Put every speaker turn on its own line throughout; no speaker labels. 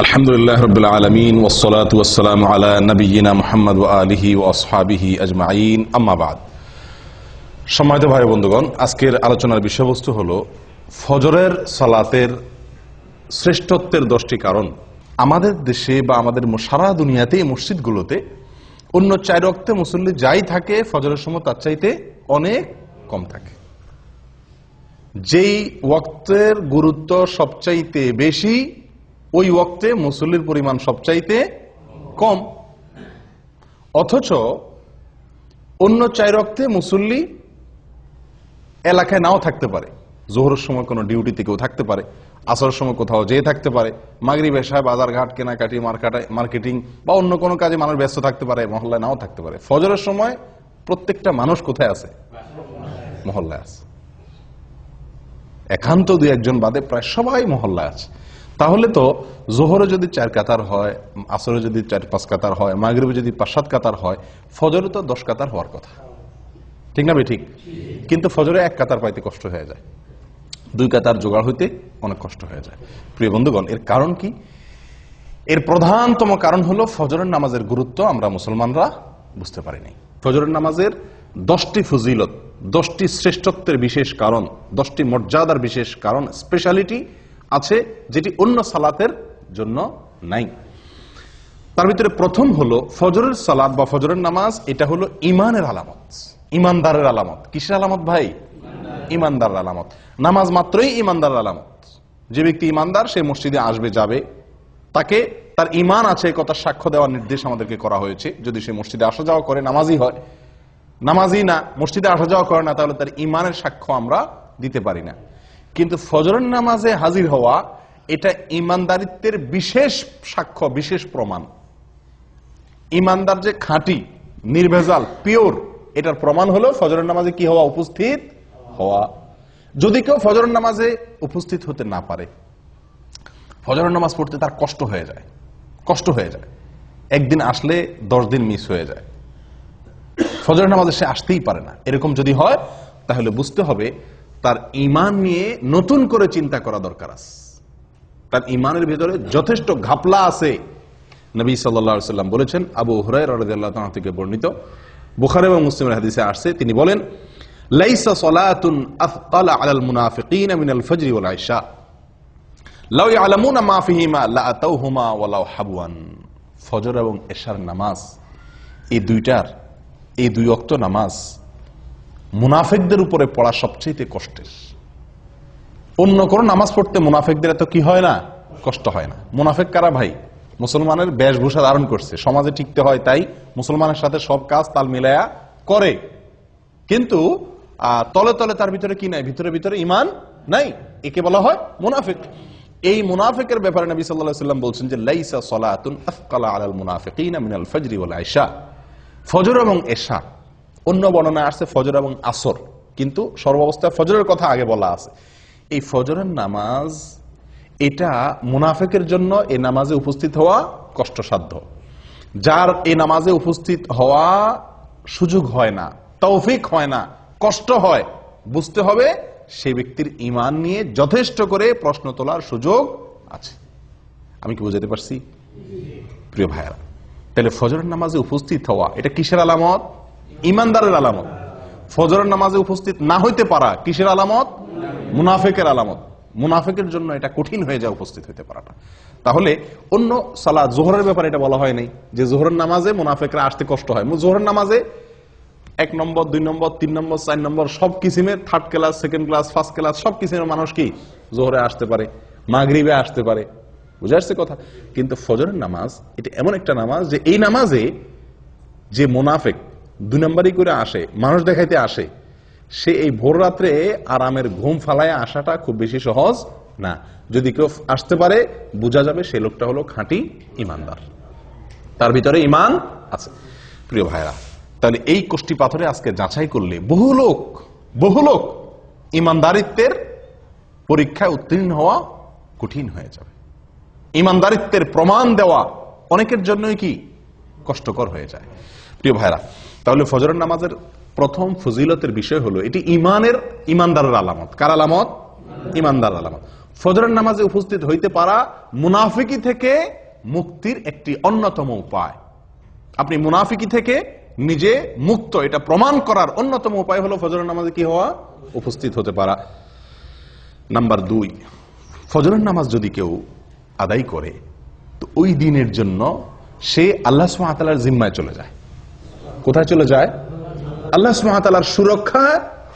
আলহামদুলিল্লাহ রাব্বিল আলামিন ওয়াসসালাতু ওয়াসসালামু আলা নাবিয়িনা মুহাম্মদ ওয়া আলিহি ওয়া আসহাবিহি আজমাইন, আম্মা বাদ। সম্মানিত ভাই বন্ধুগণ, আজকের আলোচনার বিষয়বস্তু হলো ফজরের সালাতের শ্রেষ্ঠত্বের 10টি কারণ। আমাদের দেশে বা আমাদের সারা দুনিয়াতে মসজিদগুলোতে অন্য 4 ওয়াক্তে মুসল্লি যাই থাকে, ফজরের সময় তার চাইতে অনেক কম থাকে। যেই ওয়াক্তের গুরুত্ব সবচাইতে বেশি, ওই ওয়াক্তে মুসল্লির পরিমাণ সবচাইতে কম। অথচ অন্য 4 ওয়াক্তে মুসল্লি এলাকায় নাও থাকতে পারে। জোহরের সময় কোনো ডিউটিতে কেউ থাকতে পারে, আসরের সময় কোথাও যেয়ে থাকতে পারে, মাগরিব এশায় বাজারঘাট কেনাকাটি মার্কেটিং বা অন্য কোনো কাজে মানুষ ব্যস্ত থাকতে পারে, মহল্লায় নাও থাকতে পারে। ফজরের সময় প্রত্যেকটা মানুষ কোথায় আছে? মহল্লায় আছে। একান্ত 2-1 বাদে প্রায় সবাই মহল্লায় আছে। তাহলে তো জোহরে যদি 4 কাতার হয়, আসরে যদি 4-5 কাতার হয়, মাগরিবে যদি 5-7 কাতার হয়, ফজরে তো 10 কাতার হওয়ার কথা, ঠিক না ভাই? ঠিক। কিন্তু ফজরে 1 কাতার পাইতে কষ্ট হয়ে যায়, 2 কাতার জোগাড় হইতে অনেক কষ্ট হয়ে যায়। প্রিয় বন্ধুগণ, এর কারণ কি? এর প্রধানতম কারণ হলো ফজরের নামাজের গুরুত্ব আমরা মুসলমানরা বুঝতে পারিনি। ফজরের নামাজের 10টি ফজিলত, 10টি শ্রেষ্ঠত্বের বিশেষ কারণ, 10টি মর্যাদার বিশেষ কারণ, স্পেশালিটি আছে যেটি অন্য সালাতের জন্য নাই। তার ভিতরে প্রথম হলো ফজরের সালাত বা ফজরের নামাজ। এটা হলো ইমানের আলামত, ইমানদারের আলামত। কিসের আলামত ভাই? ইমানদারের আলামত। নামাজ মাত্রই ইমানদারের আলামত। যে ব্যক্তি ইমানদার সে মসজিদে আসবে, যাবে, তাকে তার ইমান আছে কথা সাক্ষ্য দেওয়ার নির্দেশ আমাদেরকে করা হয়েছে। যদি সে মসজিদে আসা যাওয়া করে, নামাজি হয়। নামাজি না, মসজিদে আসা যাওয়া করে না, তাহলে তার ইমানের সাক্ষ্য আমরা দিতে পারি না। কিন্তু ফজরের নামাজে হাজির হওয়া এটা ইমানদারিত্বের বিশেষ সাক্ষ্য, বিশেষ প্রমাণ। ইমানদার যে খাঁটি, নির্ভেজাল, পিওর, এটার প্রমাণ হলো ফজরের নামাজে কি হওয়া? উপস্থিত হওয়া। যদি কেউ ফজরের নামাজে উপস্থিত হতে না পারে, ফজরের নামাজ পড়তে তার কষ্ট হয়ে যায়, একদিন আসলে 10 দিন মিস হয়ে যায়, ফজরের নামাজে সে আসতেই পারে না, এরকম যদি হয়, তাহলে বুঝতে হবে তার ঈমান নিয়ে নতুন করে চিন্তা করা দরকার আছে। তার ঈমানের ভিতরে যথেষ্ট ঘাপলা আছে। নবী সাল্লাল্লাহু আলাইহি ওয়াসাল্লাম বলেছেন, আবু হুরায়রা রাদিয়াল্লাহু তাআলা থেকে বর্ণিত, বুখারী এবং মুসলিমের হাদিসে আসছে, তিনি বলেন, লাইসা সালাতুন আথকালা আলাল মুনাফিকিনা মিনাল ফজর ওয়াল ইশা লাউ ইয়ালামুনা মা ফিহিমা লাআতাউহুমা ওয়ালাউ হাবওয়ান। ফজর এবং এশার নামাজ, এই 2 ওয়াক্ত নামাজ মুনাফিকদের উপরে পড়া সবচেয়ে কষ্টের। অন্য কোন নামাজ পড়তে মুনাফিকদের এত কি হয় না? কষ্ট হয় না। মুনাফিক কারা ভাই? মুসলমানের বেশভূষা ধারণ করছে, সমাজে টিকতে হয় তাই মুসলমানের সাথে সব কাজ তাল মিলায়া করে, কিন্তু তলে তলে তার ভিতরে কি নাই? ভিতরে ঈমান নাই। একে বলা হয় মুনাফিক। এই মুনাফিকের ব্যাপারে নবী সাল্লাল্লাহু আলাইহি ওয়াসাল্লাম বলছেন যে লাইসা সালাতুন আথকালা আলাল মুনাফিকিনা মিনাল ফজর ওয়াল ইশা। ফজর এবং এশা, অন্য বর্ণনায় আসছে ফজর এবং আসর, কিন্তু সর্বাবস্থায় ফজরের কথা আগে বলা আছে। এই ফজরের নামাজ, এটা মুনাফিকের জন্য এই নামাজে উপস্থিত হওয়া কষ্টসাধ্য। যার এই নামাজে উপস্থিত হওয়া সুযোগ হয় না, তৌফিক হয় না, কষ্ট হয়, বুঝতে হবে সেই ব্যক্তির ঈমান নিয়ে যথেষ্ট করে প্রশ্ন তোলার সুযোগ আছে। আমি কি বুঝাতে পারছি প্রিয় ভাইয়েরা? তাহলে ফজরের নামাজে উপস্থিত হওয়া এটা কিসের আলামত? ঈমানদারের আলামত। ফজরের নামাজে উপস্থিত না হইতে পারা কিসের আলামত? মুনাফিকের আলামত। মুনাফিকের জন্য এটা কঠিন হয়ে যায় উপস্থিত হইতে পারাটা। তাহলে অন্য সালাত, জোহরের ব্যাপারে এটা বলা হয় নাই যে জোহরের নামাজে মুনাফিকরা আসতে কষ্ট হয়। জোহরের নামাজে 1 নম্বর, 2 নম্বর, 3 নম্বর, 4 নম্বর সব কিসিমের, 3rd class, 2nd class, 1st class সব কিসিমের মানুষ কি জোহরে আসতে পারে, মাগরিবে আসতে পারে। বুঝে আসছে কথা? কিন্তু ফজরের নামাজ এটা এমন একটা নামাজ যে এই নামাজে যে মুনাফিক 2 নম্বরই করে আসে, মানুষ দেখাইতে আসে, সে এই ভোর রাত্রে আরামের ঘুম ফালায় আসাটা খুব বেশি সহজ না। যদি কেউ আসতে পারে, বোঝা যাবে সেই লোকটা হলো খাঁটি ইমানদার, তার ভিতরে ঈমান আছে। প্রিয় ভাইরা, তাহলে এই কোষ্টি পাথরে আজকে যাচাই করলে বহু লোক ইমানদারিত্বের পরীক্ষায় উত্তীর্ণ হওয়া কঠিন হয়ে যাবে। ইমানদারিত্বের প্রমাণ দেওয়া অনেকের জন্যই কি কষ্টকর হয়ে যায়। প্রিয় ভাইরা, তাহলে ফজরের নামাজের প্রথম ফজিলতের বিষয় হলো এটি ইমানদারের আলামত। কার আলামত? ইমানদার আলামত। ফজরের নামাজে উপস্থিত হইতে পারা মুনাফিকি থেকে মুক্তির একটি অন্যতম উপায়। আপনি মুনাফিকি থেকে নিজে মুক্ত, এটা প্রমাণ করার অন্যতম উপায় হলো ফজরের নামাজে কি হওয়া, উপস্থিত হতে পারা। নাম্বার 2, ফজরের নামাজ যদি কেউ আদায় করে তো ওই দিনের জন্য সে আল্লাহ সুবহানাহু ওয়া তাআলার জিম্মায় চলে যায়। কোথায় চলে যায়? আল্লাহ সুবহানাহু ওয়া তাআলার সুরক্ষা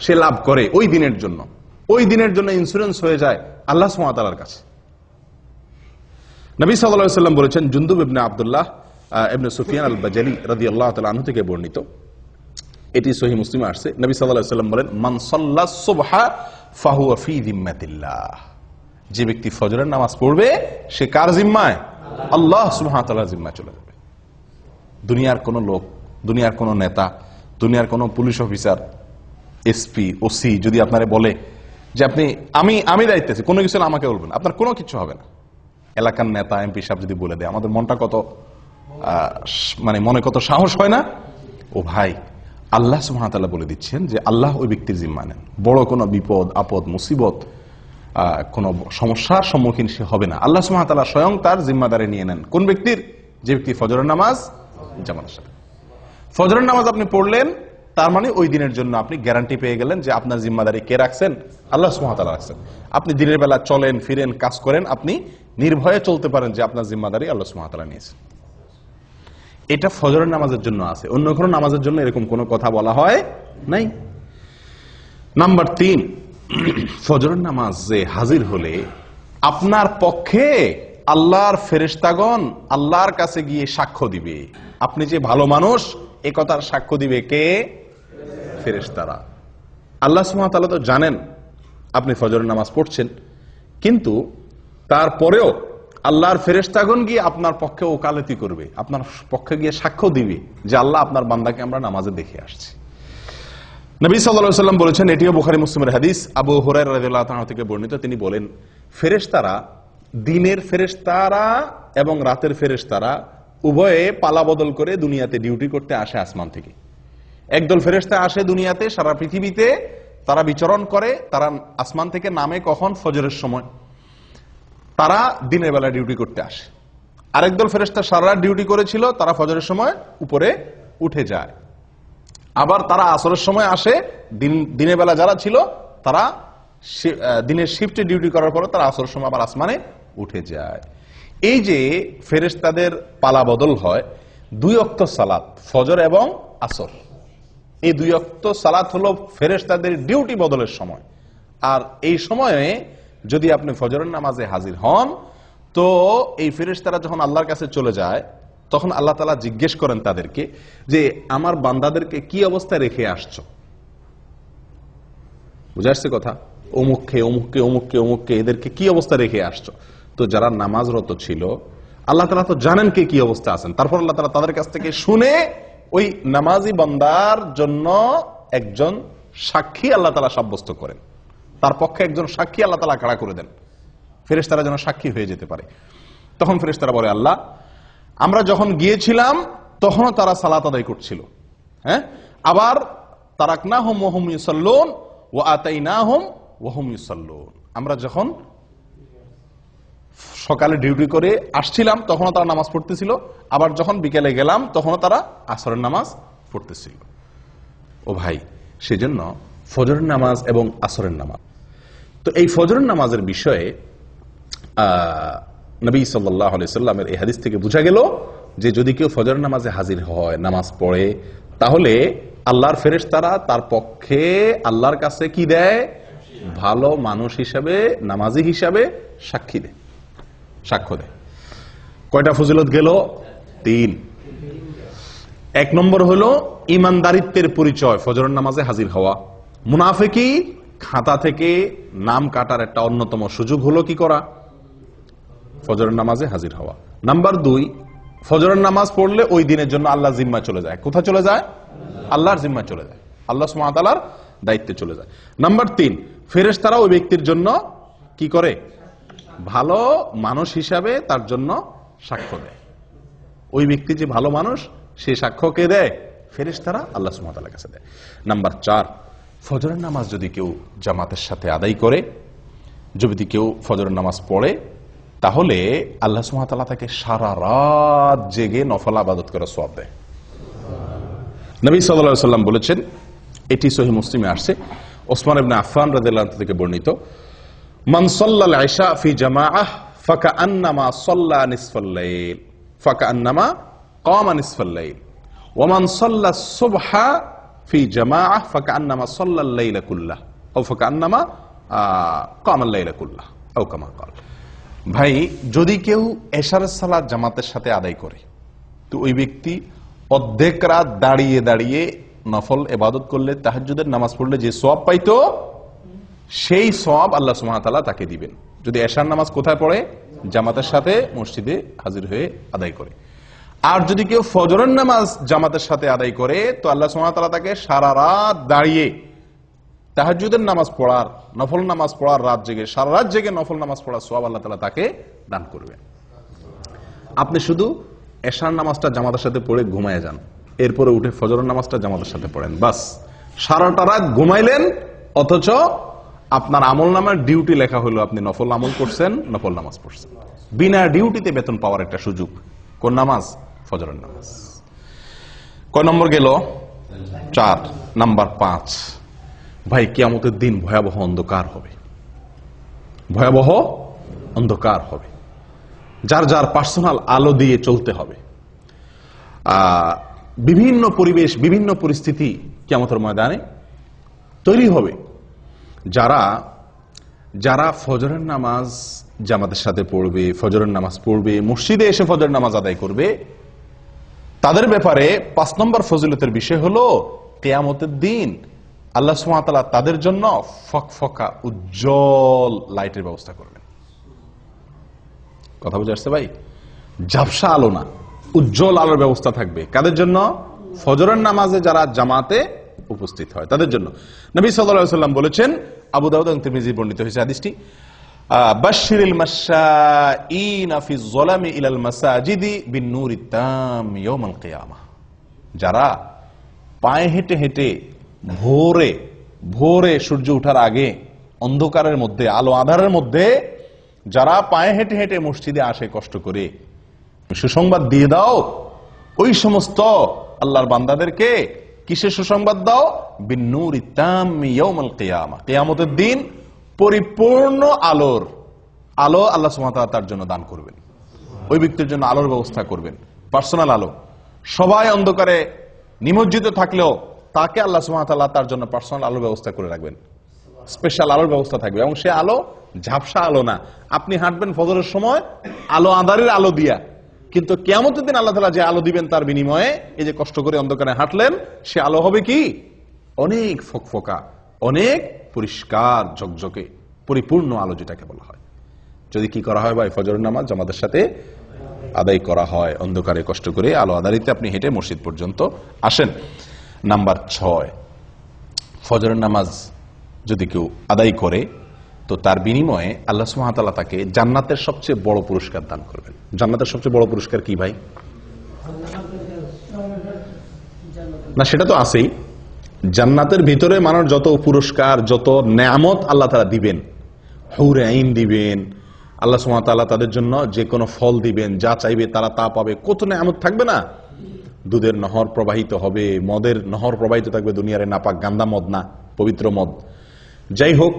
সে লাভ করে ওই দিনের জন্য। ওই দিনের জন্য ইন্স্যুরেন্স হয়ে যায় আল্লাহ সুবহানাহু ওয়া তাআলার কাছে। নবী সাল্লাল্লাহু আলাইহি ওয়াসাল্লাম বলেছেন, জুনদুব ইবনে আব্দুল্লাহ ইবনে সুফিয়ান আল বাজালি রাদিয়াল্লাহু তাআলা আনহু থেকে বর্ণিত, এটি সহিহ মুসলিমে আসছে। নবী সাল্লাল্লাহু আলাইহি ওয়াসাল্লাম বলেন, মান সাল্লাস সুবহা ফাহুয়া ফি যিম্মাতিল্লাহ। যে ব্যক্তি ফজরের নামাজ পড়বে সে কার জিম্মায়? আল্লাহ সুবহানাহু ওয়া তাআলার জিম্মায় চলে যাবে। দুনিয়ার কোন লোক, দুনিয়ার কোন নেতা, দুনিয়ার কোন পুলিশ অফিসার, এসপি, ওসি যদি আপনারে বলে যে আপনি আমি দায়িত্বে আছি, কোনো কিছু আমাকে বলবেন, আপনার কোনো কিছু হবে না। এলাকার নেতা, এমপি সাহেব যদি বলে দেয়, আমাদের মনটা কত মনে কত সাহস হয় না? ও ভাই, আল্লাহ সুবহানাহু ওয়া তাআলা বলে দিচ্ছেন যে আল্লাহ ওই ব্যক্তির জিম্মা নেন। বড় কোনো বিপদ আপদ মুসিবত কোনো সমস্যার সম্মুখীন সে হবে না। আল্লাহ সুবহানাহু ওয়া তাআলা স্বয়ং তার জিম্মাদারি নিয়ে নেন। কোন ব্যক্তির? যে ব্যক্তি ফজরের নামাজ জামাতের সাথে। ফজরের নামাজ আপনি পড়লেন, তার মানে ওই দিনের জন্য আপনি গ্যারান্টি পেয়ে গেলেন যে আপনার জিম্মাদারি কে রাখছেন? আল্লাহ সুবহানাহু ওয়া তাআলা রাখছেন। আপনি দিনের বেলা চলেন ফিরেন কাজ করেন, আপনি নির্ভয়ে চলতে পারেন যে আপনার জিম্মাদারি আল্লাহ সুবহানাহু ওয়া তাআলা নিয়েছেন। এটা ফজরের নামাজের জন্য আছে, অন্য কোনো নামাজের জন্য এরকম কোনো কথা বলা হয় নাই। নাম্বার 3, ফজরের নামাজে হাজির হলে আপনার পক্ষে আল্লাহর ফেরেশতাগণ আল্লাহর কাছে গিয়ে সাক্ষ্য দিবে। আপনি যে ভালো মানুষ এ কথার সাক্ষ্য দিবে কে? ফেরেশতারা। আল্লাহ সুবহানাহু ওয়া তাআলা তো জানেন আপনি ফজরের নামাজ পড়ছেন, কিন্তু তারপরেও আল্লাহর ফেরেশতাগণ গিয়ে আপনার পক্ষে ওকালতি করবে, আপনার পক্ষে গিয়ে সাক্ষ্য দিবে যে আল্লাহ আপনার বান্দাকে আমরা নামাজে দেখে আসছি। নবী সাল্লাল্লাহু আলাইহি ওয়াসাল্লাম বলেছেন, এটিও বুখারী মুসলিমের হাদিস, আবু হুরায়রা রাদিয়াল্লাহু তাআলা থেকে বর্ণিত, তিনি বলেন, ফেরেশতারা, দিনের ফেরেশতারা এবং রাতের ফেরেশতারা উভয়ে পালা বদল করে দুনিয়াতে ডিউটি করতে আসে আসমান থেকে। একদল ফেরেশতা আসে দুনিয়াতে, সারা পৃথিবীতে তারা বিচরণ করে। তারা আসমান থেকে নামে কখন? ফজরের সময়। তারা দিনের বেলা ডিউটি করতে আসে। আরেকদল ফেরেশতা সারা রাত ডিউটি করেছিল, তারা ফজরের সময় উপরে উঠে যায়। আবার তারা আসরের সময় আসে, দিনের বেলা যারা ছিল তারা দিনের শিফটে ডিউটি করার পরে তারা আসরের সময় আবার আসমানে উঠে যায়। এই যে ফেরেশতাদের পালা বদল হয়, 2 ওয়াক্ত সালাত, ফজর এবং আসর, এই 2 ওয়াক্ত সালাত হলো ফেরেশতাদের ডিউটি বদলের সময়। আর এই সময়ে যদি আপনি ফজরের নামাজে হাজির হন, তো এই ফেরেশতারা যখন আল্লাহর কাছে চলে যায়, তখন আল্লাহ তাআলা জিজ্ঞেস করেন তাদেরকে যে আমার বান্দাদেরকে কি অবস্থায় রেখে আসছো? বুঝা আসছে কথা? অমুককে অমুককে অমুককে অমুককে এদেরকে কি অবস্থা রেখে আসছো? তো যারা নামাজরত ছিল আল্লাহ তাআলা তো জানেন কে কি অবস্থা আছেন। তারপর আল্লাহ তাআলা তাদের কাছ থেকে শুনে ওই নামাজি বান্দার জন্য একজন সাক্ষী আল্লাহ তাআলা সাব্যস্ত করেন, তার পক্ষে একজন সাক্ষী আল্লাহ তাআলা খাড়া করে দেন, ফেরেশতারা যেন সাক্ষী হয়ে যেতে পারে। তখন ফেরেশতারা বলে, আল্লাহ, আমরা যখন গিয়েছিলাম তখনও তারা সালাত আদায় করছিল, হ্যাঁ, আবার তারাকনাহুম ওয়া হুম ইউসাল্লুন ওয়া আতাইনাহুম ওয়া হুম ইউসাল্লুন। আমরা যখন সকালে ডিউটি করে আসছিলাম তখনও তারা নামাজ পড়তেছিল, আবার যখন বিকেলে গেলাম তখনও তারা আসরের নামাজ পড়তেছিল। ও ভাই, সেজন্য ফজরের নামাজ এবং আসরের নামাজ, তো এই ফজরের নামাজের বিষয়ে নবী সাল্লাল্লাহু আলাইহি সাল্লামের এই হাদিস থেকে বোঝা গেল যে যদি কেউ ফজরের নামাজে হাজির হয়, নামাজ পড়ে, তাহলে আল্লাহর ফেরেশতারা তার পক্ষে আল্লাহর কাছে কি দেয়? ভালো মানুষ হিসাবে, নামাজি হিসাবে সাক্ষী দেয়, সাক্ষ্য দেয়। কয়টা ফজিলত গেল? 3। 1 নম্বর হলো ইমানদারিত্বের পরিচয়, ফজরের নামাজে হাজির হওয়া। মুনাফিকি খাতা থেকে নাম কাটার একটা অন্যতম সুযোগ হলো কি করা? ফজরের নামাজে হাজির হওয়া। নাম্বার 2, ফজরের নামাজ পড়লে ওই দিনের জন্য আল্লাহর জিম্মায় চলে যায়। কোথায় চলে যায়? আল্লাহর জিম্মায় চলে যায়, আল্লাহ সুবহানাহু ওয়া তাআলার দায়িত্বে চলে যায়। নাম্বার 3, ফেরেশতারা ওই ব্যক্তির জন্য কি করে? ভালো মানুষ হিসাবে তার জন্য সাক্ষ্য দেয়। ওই ব্যক্তি যে ভালো মানুষ, সে সাক্ষ্য কে দেয়? ফেরেশতারা আল্লাহ সুবহানাহু ওয়া তাআলার কাছে দেয়। নাম্বার 4, ফজরের নামাজ যদি কেউ জামাতের সাথে আদায় করে, যদি কেউ ফজরের নামাজ পড়ে তাহলে আল্লাহ সুবহানাহু ওয়া তাআলা তাকে সারা রাত জেগে নফল ইবাদত করার সওয়াব দেয়। নবী সাল্লাল্লাহু আলাইহি ওয়াসাল্লাম বলেছেন, এটি সহিহ মুসলিমে আসছে, ওসমান ইবনে আফফান রাদিয়াল্লাহু আনহু থেকে বর্ণিত, মান সাল্লাল ইশা ফি জামাআহ ফাকান্নামা সাল্লা নিসফাল লাইল ফাকান্নামা কামা নিসফাল লাইল ওয়া মান সাল্লাস সুবহা ফি জামাআহ ফাকান্নামা সাল্লাল লাইলা কুল্লাহ আও ফাকান্নামা কামাল লাইলা কুল্লাহ আও কামা ক্বাল। ভাই, যদি কেউ এশারের সালাত জামাতের সাথে আদায় করে তো ওই ব্যক্তি অর্ধেক রাত দাঁড়িয়ে দাঁড়িয়ে নফল ইবাদত করলে, তাহাজ্জুদের নামাজ পড়লে যে সওয়াব পাইতো সেই সওয়াব আল্লাহ সুবহানাহু ওয়া তাআলা তাকে দিবেন। যদি এশার নামাজ কোথায় পড়ে? জামাতের সাথে মসজিদে হাজির হয়ে আদায় করে। আর যদি কেউ ফজরের নামাজ জামাতের সাথে আদায় করে তো আল্লাহ সুবহানাহু ওয়া তাআলা তাকে সারা রাত দাঁড়িয়ে তাহাজ্জুদের নামাজ পড়ার, নফল নামাজ পড়ার, রাত জেগে সারা রাত জেগে নফল নামাজ পড়ার সওয়াব আল্লাহ তাআলা তাকে দান করবেন। আপনি শুধু এশার নামাজটা জামাতের সাথে পড়ে ঘুমায় যান, এরপরে উঠে ফজরের নামাজটা জামাতের সাথে পড়েন, বাস সারাটা রাত ঘুমাইলেন, অথচ আপনার আমল নামার ডিউটি লেখা হলো আপনি নফল আমল করছেন, নফল নামাজ পড়ছেন। বিনা ডিউটিতে বেতন পাওয়ার একটা সুযোগ। কোন নামাজ? ফজরের নামাজ। কয় নম্বর গেল? 4। নাম্বার 5, ভাই কিয়ামতের দিন ভয়াবহ অন্ধকার হবে, ভয়াবহ অন্ধকার হবে, যার যার পার্সোনাল আলো দিয়ে চলতে হবে। বিভিন্ন পরিবেশ, বিভিন্ন পরিস্থিতি কিয়ামতের ময়দানে তৈরি হবে। যারা যারা ফজরের নামাজ জামাতের সাথে পড়বে, ফজরের নামাজ পড়বে, মসজিদে এসে ফজরের নামাজ আদায় করবে, তাদের ব্যাপারে 5 নম্বর ফজিলতের বিষয় হলো কিয়ামতের দিন আল্লাহ সুবহানাহু ওয়া তাআলা তাদের জন্য ফকফকা উজ্জ্বল লাইটের ব্যবস্থা করবেন। কথা বুঝে আসছে ভাই? ঝাপসা আলো না, উজ্জ্বল আলোর ব্যবস্থা থাকবে। কাদের জন্য? ফজরের নামাজে যারা জামাতে উপস্থিত হয় তাদের জন্য। নবী সাল্লাল্লাহু আলাইহি ওয়াসাল্লাম বলেছেন, আবু দাউদ এবং তিরমিজি বর্ণিত হয়েছে হাদিসটি, বাশশিরিল মাশাঈনা ফিজ যালামি ইলাল মাসাজিদি বিন-নূরিত তাম ইয়াউমাল কিয়ামাহ। যারা পায়ে হেঁটে হেঁটে ভোরে ভোরে সূর্য ওঠার আগে অন্ধকারের মধ্যে, আলো আঁধারের মধ্যে যারা পায়ে হেঁটে হেঁটে মসজিদে আসে কষ্ট করে, সুসংবাদ দিয়ে দাও ওই সমস্ত আল্লাহর বান্দাদেরকে। কিসের সুসংবাদ দাও? বিন-নূরিত তাম ইয়াউমাল কিয়ামাহ, কিয়ামতের দিন পরিপূর্ণ আলোর আলো আল্লাহ সুবহানাহু ওয়া তাআলা তার জন্য দান করবেন। ওই ব্যক্তির জন্য আলোর ব্যবস্থা করবেন, পার্সোনাল আলো। সবাই অন্ধকারে নিমজ্জিত থাকলেও তাকে আল্লাহ সুবহানাহু ওয়া তাআলা তার জন্য পার্সোনাল আলোর ব্যবস্থা করে রাখবেন, স্পেশাল আলোর ব্যবস্থা থাকবে। এবং সে আলো ঝাপসা আলো না। আপনি হাঁটবেন ফজরের সময় আলো আঁধারের আলো দিয়া, কিন্তু কিয়ামতের দিন আল্লাহ তাআলা যে আলো দিবেন তার বিনিময়ে এই যে কষ্ট করে অন্ধকারে হাঁটলেন, সে আলো হবে কি? অনেক ফকফকা, অনেক পরিষ্কার ঝকঝকে পরিপূর্ণ আলো, যেটাকে বলা হয়। যদি কি করা হয় ভাই? ফজরের নামাজ জামাতের সাথে আদায় করা হয়, অন্ধকারে কষ্ট করে আলো আধারিতে আপনি হেঁটে মসজিদ পর্যন্ত আসেন। নাম্বার 6, ফজরের নামাজ যদি কেউ আদায় করে তো তার বিনিময়ে আল্লাহ সুবহানাহু ওয়া তাআলা তাকে জান্নাতের সবচেয়ে বড় পুরস্কার দান করবেন। জান্নাতের সবচেয়ে বড় পুরস্কার কি ভাই? না, সেটা তো আছেই। জান্নাতের ভিতরে মানুষ যত পুরস্কার, যত নেয়ামত আল্লাহ তাআলা দিবেন, হুর আইন দিবেন, আল্লাহ সুবহানাহু ওয়া তাআলা তাদের জন্য যে কোনো ফল দিবেন, যা চাইবে তারা তা পাবে। কত নেয়ামত থাকবে না? দুধের নহর প্রবাহিত হবে, মদের নহর প্রবাহিত থাকবে, দুনিয়ার নাপাক গান্দা মদ না, পবিত্র মদ। যাই হোক,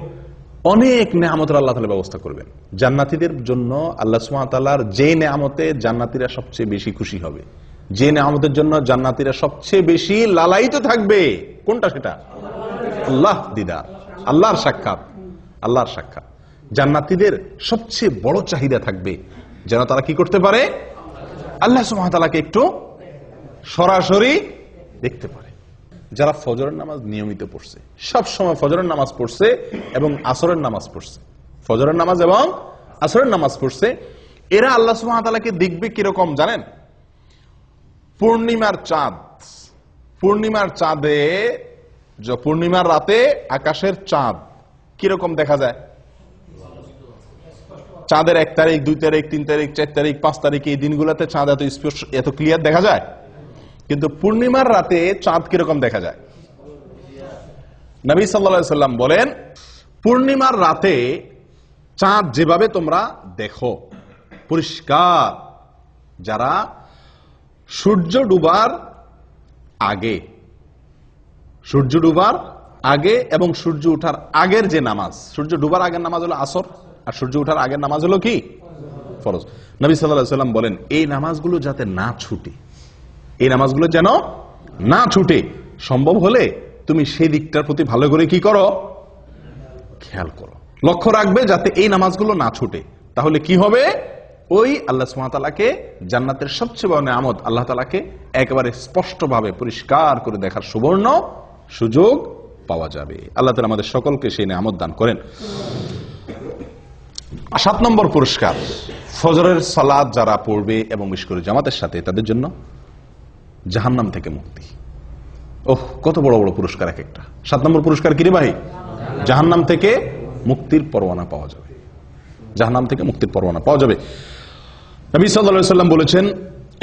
অনেক নেয়ামতের আল্লাহ তাআলা ব্যবস্থা করবেন জান্নাতীদের জন্য। আল্লাহ সুবহানাহু ওয়া তাআলার যে নেয়ামতে জান্নাতীরা সবচেয়ে বেশি খুশি হবে, যে নেয়ামতের জন্য জান্নাতীরা সবচেয়ে বেশি লালায়িত থাকবে, কোনটা সেটা? আল্লাহ দিদার, আল্লাহর সাক্ষাৎ, আল্লাহর সাক্ষাৎ। জান্নাতীদের সবচেয়ে বড় চাহিদা থাকবে যেন তারা কি করতে পারে? আল্লাহ সুবহানাহু ওয়া তাআলাকে একটু সরাসরি দেখতে পারে। যারা ফজরের নামাজ নিয়মিত পড়ছে, সব সময় ফজরের নামাজ পড়ছে এবং আসরের নামাজ পড়ছে, ফজরের নামাজ এবং আসরের নামাজ পড়ছে, এরা আল্লাহ সুবহানাহু ওয়া তাআলাকে দেখবে কিরকম জানেন? পূর্ণিমার চাঁদ, পূর্ণিমার চাঁদে, পূর্ণিমার রাতে আকাশের চাঁদ কিরকম দেখা যায়? চাঁদের 1 তারিখ, 2 তারিখ, 3 তারিখ, 4 তারিখ, 5 তারিখ এই দিনগুলোতে চাঁদ এত স্পষ্ট, এত ক্লিয়ার দেখা যায়। কিন্তু পূর্ণিমার রাতে চাঁদ কিরকম দেখা যায়? নবী সাল্লাল্লাহু আলাইহি সাল্লাম বলেন, পূর্ণিমার রাতে চাঁদ যেভাবে তোমরা দেখো পরিষ্কার, যারা সূর্য ডুবার আগে এবং সূর্য ওঠার আগের যে নামাজ, সূর্য ডুবার আগের নামাজ হলো আসর, আর সূর্য ওঠার আগের নামাজ হলো কি? ফরজ। নবী সাল্লাল্লাহু আলাইহি ওয়াসাল্লাম বলেন এই নামাজগুলো যাতে না ছুটে, এই নামাজগুলো যেন না ছুটে, সম্ভব হলে তুমি সেই দিকটার প্রতি ভালো করে কি করো, খেয়াল করো, লক্ষ্য রাখবে যাতে এই নামাজগুলো না ছুটে। তাহলে কি হবে? ওই আল্লাহ সুবহানাহু ওয়া তাআলাকে জান্নাতের সবচেয়ে বড় নিয়ামত, আল্লাহ তাআলাকে একেবারে স্পষ্টভাবে পরিষ্কার করে দেখার সুবর্ণ সুযোগ পাওয়া যাবে। আল্লাহ তাআলা আমাদের সকলকে সেই নিয়ামত দান করেন। 7 নম্বর পুরস্কার, ফজরের সালাত যারা পড়বে এবং বিশেষ করে জামাতের সাথে, তাদের জন্য জাহান্নাম থেকে মুক্তি। ওহ, কত বড় বড় পুরস্কার এক একটা। 7 নম্বর পুরস্কার কি রে ভাই? জাহান্নাম থেকে মুক্তির পরোয়ানা পাওয়া যাবে, জাহান্নাম থেকে মুক্তির পরোয়ানা পাওয়া যাবে। নবী সাল্লাল্লাহু আলাইহি ওয়াসাল্লাম বলেছেন,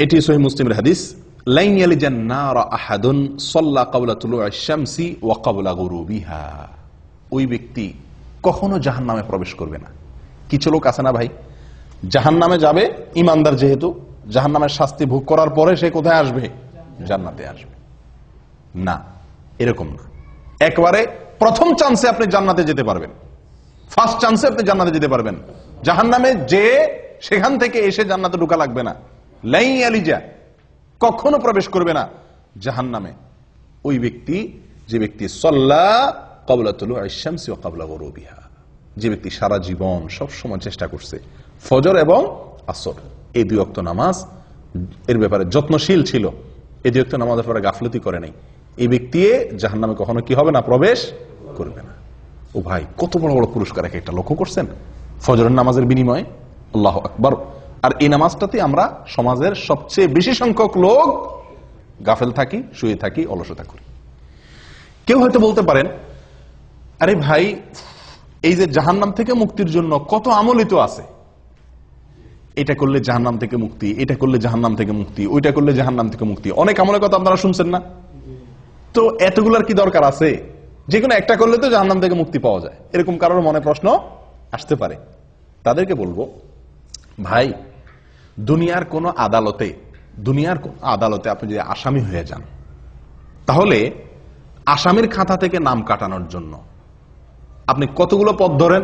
এটি সহিহ মুসলিমের হাদিস, লাইন ইয়ালিজান নার আহাদুন সাল্লা ক্বাবলা তুলুইশ শামসি ওয়া ক্বাবলা গুরুবিহা। ওই ব্যক্তি কখনো জাহান্নামে প্রবেশ করবে না। কিছু লোক আছে না ভাই, জাহান্নামে যাবে, ইমানদার যেহেতু, জাহান্নামের শাস্তি ভোগ করার পরে সে কোথায় আসবে? জান্নাতে আসবে। না, এরকম না। একবারে প্রথম চান্সে আপনি জান্নাতে যেতে পারবেন, ফার্স্ট চান্সে আপনি জান্নাতে যেতে পারবেন। জাহান্নামে যে সেখান থেকে এসে জান্নাতে ঢোকা লাগবে না। লাই আলিজা, কখনো প্রবেশ করবে না জাহান্নামে ওই ব্যক্তি, যে ব্যক্তি সাল্লা ক্বাবলা তুলুইশ শামসি ওয়া ক্বাবলা গুরুবিহা, যে ব্যক্তি সারা জীবন সব সময় চেষ্টা করছে ফজর এবং আসর এই 2 ওয়াক্ত নামাজ এর ব্যাপারে যত্নশীল ছিল, এই 2 ওয়াক্ত নামাজের ব্যাপারে গাফলতি করে নাই, এই ব্যক্তি জাহান্নামে কখনো কি হবে না? প্রবেশ করবে না। ও ভাই, কত বড় বড় পুরস্কার এক একটা, লক্ষ্য করছেন? ফজরের নামাজের বিনিময়ে, আল্লাহু আকবার। আর এই নামাজটাতে আমরা সমাজের সবচেয়ে বেশি সংখ্যক লোক গাফেল থাকি, শুয়ে থাকি, অলসতা করি। কেউ হয়তো বলতে পারেন, আরে ভাই, এই যে জাহান্নাম থেকে মুক্তির জন্য কত আমলই তো আছে, এটা করলে জাহান্নাম থেকে মুক্তি, এটা করলে জাহান্নাম থেকে মুক্তি, ওইটা করলে জাহান্নাম থেকে মুক্তি, অনেক আমলের কথা আপনারা শুনছেন না? তো এতগুলার কি দরকার আছে? যে কোনো একটা করলে তো জাহান্নাম থেকে মুক্তি পাওয়া যায়, এরকম কারোর মনে প্রশ্ন আসতে পারে। তাদেরকে বলবো, ভাই, দুনিয়ার কোন আদালতে আপনি যদি আসামি হয়ে যান, তাহলে আসামির খাতা থেকে নাম কাটানোর জন্য আপনি কতগুলো পথ ধরেন?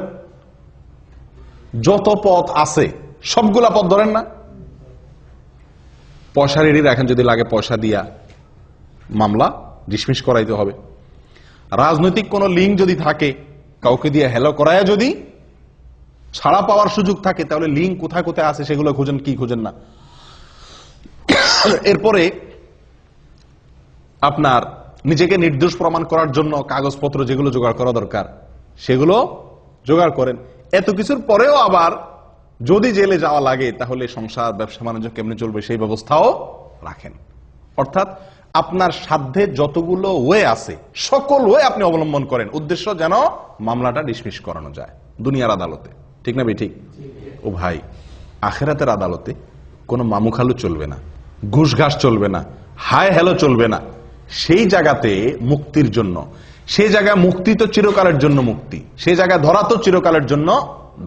যত পথ আছে সবগুলা পথ ধরেন না? পয়সা রেডি রাখেন, যদি লাগে পয়সা দিয়া মামলা ডিসমিস করাইতে হবে। রাজনৈতিক কোন লিঙ্ক যদি থাকে, কাউকে দিয়ে হেলো করায় যদি ছাড়া পাওয়ার সুযোগ থাকে, তাহলে লিঙ্ক কোথায় কোথায় আছে সেগুলো খুঁজেন, কি খুঁজেন না। এরপরে আপনার নিজেকে নির্দোষ প্রমাণ করার জন্য কাগজপত্র যেগুলো জোগাড় করা দরকার সেগুলো জোগাড় করেন। এত কিছুর পরেও আবার যদি জেলে যাওয়া লাগে, তাহলে সংসার ব্যবসা বাণিজ্য কেমনে চলবে সেই ব্যবস্থাও রাখেন। অর্থাৎ আপনার সাধ্যে যতগুলো ওয়ে আছে সকল ওয়ে আপনি অবলম্বন করেন, উদ্দেশ্য যেন মামলাটা ডিসমিস করানো যায় দুনিয়ার আদালতে। ঠিক না ভাই? ঠিক। ও ভাই, আখেরাতের আদালতে কোনো মামুখালু চলবে না, ঘুষ ঘাস চলবে না, হায় হেলো চলবে না। সেই জায়গাতে মুক্তির জন্য, সেই জায়গায় মুক্তি তো চিরকালের জন্য মুক্তি, সেই জায়গায় ধরা তো চিরকালের জন্য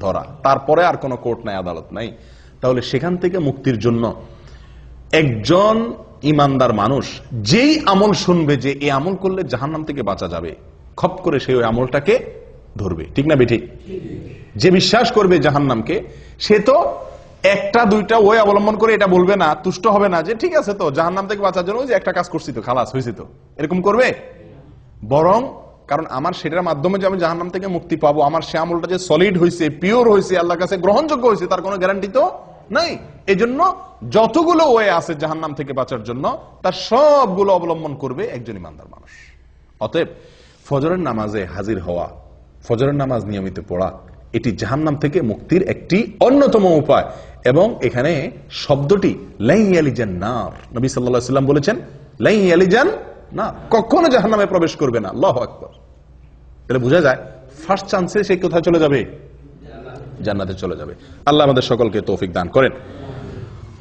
ধরা, তারপরে আর কোনো কোর্ট নাই, আদালত নাই। তাহলে সেখান থেকে মুক্তির জন্য একজন ইমানদার মানুষ যেই আমল শুনবে যে এই আমল করলে জাহান্নাম থেকে বাঁচা যাবে, খপ করে সেই ওই আমলটাকে ধরবে। ঠিক না বেঠিক? যে বিশ্বাস করবে জাহান্নামকে, সে তো একটা দুইটা ওয়ে অবলম্বন করে এটা বলবে না, তুষ্ট হবে না যে ঠিক আছে তো জাহান্নাম থেকে বাঁচার জন্য যে একটা কাজ করছি তো খালাস হয়েছে তো, এরকম করবে। বরং কারণ আমার সেটার মাধ্যমে যে আমি জাহান্নাম থেকে মুক্তি পাবো, আমার সে আমলটা যে সলিড হয়েছে, পিওর হয়েছে, আল্লাহর কাছে গ্রহণযোগ্য হয়েছে, তার কোনো গ্যারান্টি তো নাই। এই জন্য যতগুলো ওয়ে আছে জাহান্নাম থেকে বাঁচার জন্য, তার সবগুলো অবলম্বন করবে একজন ইমানদার মানুষ। অতএব ফজরের নামাজে হাজির হওয়া, ফজরের নামাজ নিয়মিত পড়া, এটি জাহান্নাম থেকে মুক্তির একটি অন্যতম উপায়। এবং এখানে শব্দটি লাই ইয়ালিজান নার, নবী সাল্লাল্লাহু আলাইহি ওয়াসাল্লাম বলেছেন লাই ইয়ালিজান না, কখনো জাহান্নামে প্রবেশ করবে না। আল্লাহু আকবার। তাহলে বোঝা যায় ফার্স্ট চান্সে সে কোথায় চলে যাবে? জান্নাতে চলে যাবে। আল্লাহ আমাদের সকলকে তৌফিক দান করেন।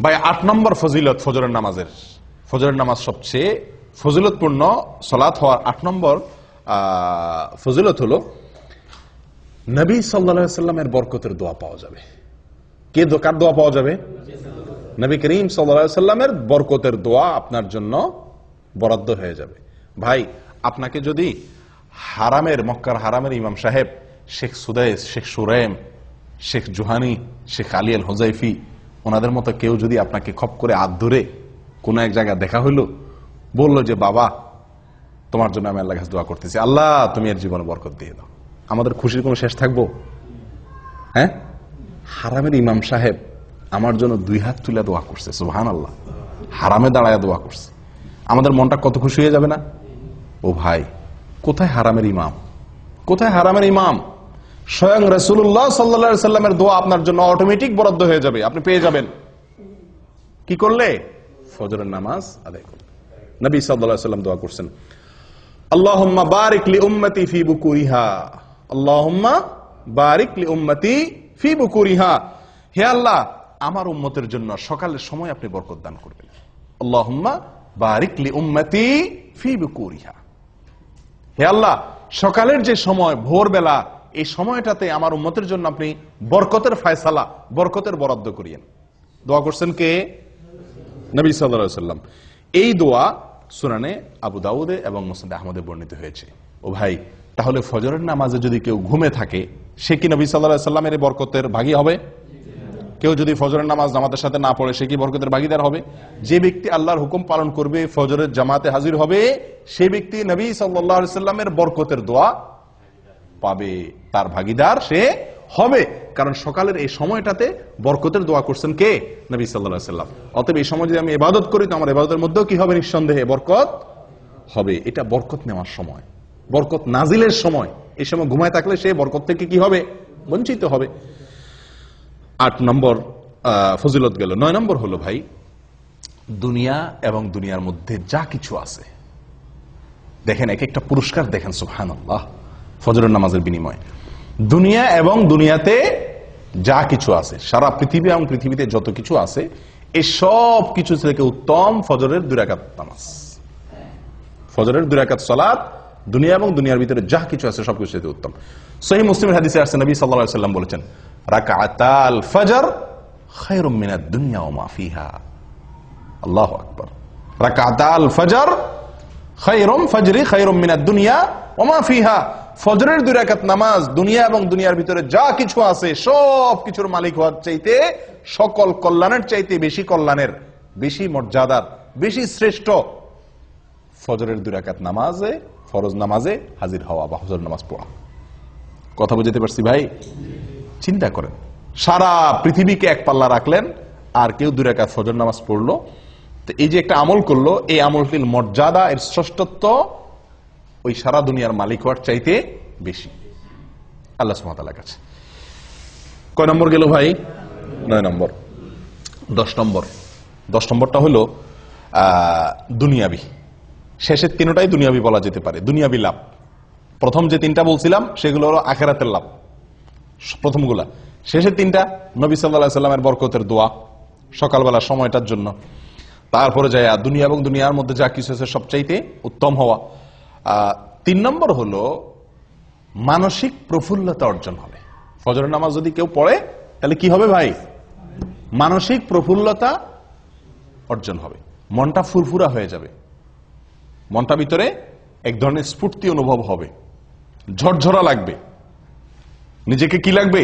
ভাই, 8 নম্বর ফজিলত ফজরের নামাজের, ফজরের নামাজ সবচেয়ে ফজিলতপূর্ণ সালাত হওয়ার 8 নম্বর ফজিলত হলো নবী সাল্লাল্লাহু আলাইহি ওয়াসাল্লামের বরকতের দোয়া পাওয়া যাবে। কার দোয়া পাওয়া যাবে? নবী করিম সাল্লাল্লাহু আলাইহি ওয়াসাল্লামের বরকতের দোয়া আপনার জন্য বরাদ্দ হয়ে যাবে। ভাই, আপনাকে যদি মক্কার হারামের ইমাম সাহেব শেখ সুদাইস, শেখ সুরাইম, শেখ জুহানি, শেখ আলী আল হুজাইফি, ওনাদের মতো কেউ যদি আপনাকে খপ করে হাত ধরে কোন এক জায়গায় দেখা হইলো, বললো যে বাবা তোমার জন্য আমি আল্লাহর কাছে দোয়া করতেছি, আল্লাহ তুমি এর জীবনে বরকত দিয়ে দাও, আমাদের খুশির কোনো শেষ থাকবো? হ্যাঁ, হারামের ইমাম সাহেব আমার জন্য 2 হাত তুলে দোয়া করছে, সুবহানাল্লাহ, হারামে দাঁড়ায় দোয়া করছে, আমাদের মনটা কত খুশি হয়ে যাবে না? ও ভাই, কোথায় হারামের ইমাম? কোথায় হারামের ইমাম? স্বয়ং রাসূলুল্লাহ সাল্লাল্লাহু আলাইহি সাল্লামের দোয়া আপনার জন্য অটোমেটিক বরাদ্দ হয়ে যাবে, আপনি পেয়ে যাবেন। কি করলে? ফজরের নামাজ আদায় করলে। নবী সাল্লাল্লাহু আলাইহি সাল্লাম দোয়া করছেন, আল্লাহুম্মা বারিক লি উম্মতি ফি বুকুরিহা, আল্লাহুম্মা বারিক লি উম্মতি ফি বুকুরিহা, হে আল্লাহ আমার উম্মতের জন্য সকালের সময় আপনি বরকত দান করবেন। আল্লাহুম্মা বারিক লি উম্মতি ফি বুকুরিহা, হে আল্লাহ সকালের যে সময়, ভোরবেলা, এই সময়টাতে আমার উম্মতের জন্য আপনি বরকতের ফয়সালা, বরকতের বরাদ্দ করিয়েন। দোয়া করছেন কে? নবী সাল্লাল্লাহু আলাইহি সাল্লাম। এই দোয়া সুনানে আবু দাউদে এবং মুসনাদ আহমদে বর্ণিত হয়েছে। ও ভাই, তাহলে ফজরের নামাজে যদি কেউ ঘুমে থাকে, সে কি নবী সাল্লাল্লাহু আলাইহি সাল্লামের বরকতের ভাগী হবে? কেউ যদি ফজরের নামাজ জামাতের সাথে না পড়ে, সে কি বরকতের ভাগীদার হবে? যে ব্যক্তি আল্লাহর হুকুম পালন করবে, ফজরের জামাতে হাজির হবে, সে ব্যক্তি নবী সাল্লাল্লাহু আলাইহি সাল্লামের বরকতের দোয়া পাবে, তার ভাগীদার সে হবে। কারণ সকালের এই সময়টাতে বরকতের দোয়া করছেন কে? নবী সাল্লাল্লাহু আলাইহি সাল্লাম। অতএব এই সময় যদি আমি ইবাদত করি, তো আমার ইবাদতের মধ্যেও কি হবে? নিঃসন্দেহে বরকত হবে। এটা বরকত নেওয়ার সময়, বরকত নাজিলের সময়। এই সময় ঘুমায় থাকলে সে বরকত থেকে কি হবে? বঞ্চিত হবে। 8 নম্বর ফজিলত গেল। 9 নম্বর হলো ভাই, দুনিয়া এবং দুনিয়ার মধ্যে যা কিছু আছে, দেখেন এক একটা পুরস্কার দেখেন, সুবহানাল্লাহ, ফজরের নামাজের বিনিময়ে। দুনিয়া এবং দুনিয়াতে যা কিছু আছে, সারা পৃথিবী এবং পৃথিবীতে যত কিছু আছে, এই সব কিছু থেকে উত্তম ফজরের 2 রাকাত নামাজ। ফজরের 2 রাকাত সালাত দুনিয়া এবং দুনিয়ার ভিতরে যা কিছু আছে সবকিছু থেকে উত্তম। সহিহ মুসলিমের হাদিসে আসছে, নবী সাল্লাল্লাহু আলাইহি সাল্লাম বলেছেন, রাকাতাল ফজর খায়রুম মিনাদ দুনিয়া ওয়া মা ফিহা। আল্লাহু আকবার। রাকাতাল ফজর খায়রুম মিনাদ দুনিয়া ওয়া মা ফিহা। ফজরের 2 রাকাত নামাজ দুনিয়া এবং দুনিয়ার ভিতরে যা কিছু আছে সব কিছুর মালিক হওয়ার চাইতে, সকল কল্যাণের চাইতে বেশি কল্যাণের, বেশি মর্যাদার, বেশি শ্রেষ্ঠ ফজরের 2 রাকাত নামাজে, ফরজ নামাজে হাজির হওয়া বা ফজর নামাজ পড়া। কথা বুঝতে পারছি ভাই? চিন্তা করেন, সারা পৃথিবীকে এক পাল্লা রাখলেন, আর কেউ 2 রাকাত ফজর নামাজ পড়লো, তো এই যে একটা আমল করলো, এই আমলটির মর্যাদা, এর শ্রেষ্ঠত্ব ওই সারা দুনিয়ার মালিক হওয়ার চাইতে বেশি আল্লাহ সুবহানাহু ওয়া তাআলার কাছে। কয় নম্বর গেল ভাই? 9 নম্বর। 10 নম্বরটা হলো দুনিয়াবি। শেষের 3টাই দুনিয়াবি বলা যেতে পারে, দুনিয়াবি লাভ। প্রথম যে 3টা বলছিলাম সেগুলো হলো আখিরাতের লাভ, প্রথমগুলা। শেষের 3টা নবী সাল্লাল্লাহু আলাইহি সাল্লামের বরকতের দোয়া সকালবেলা সময়টার জন্য। তারপরে যায় দুনিয়া এবং দুনিয়ার মধ্যে যা কিছু আছে সবচাইতে উত্তম হওয়া। 3 নম্বর হলো মানসিক প্রফুল্লতা অর্জন হবে। ফজরের নামাজ যদি কেউ পড়ে, তাহলে কি হবে ভাই? মানসিক প্রফুল্লতা অর্জন হবে, মনটা ফুরফুরা হয়ে যাবে, মনটা ভিতরে এক ধরনের স্ফূর্তি অনুভব হবে, ঝরঝরা লাগবে, নিজেকে কি লাগবে?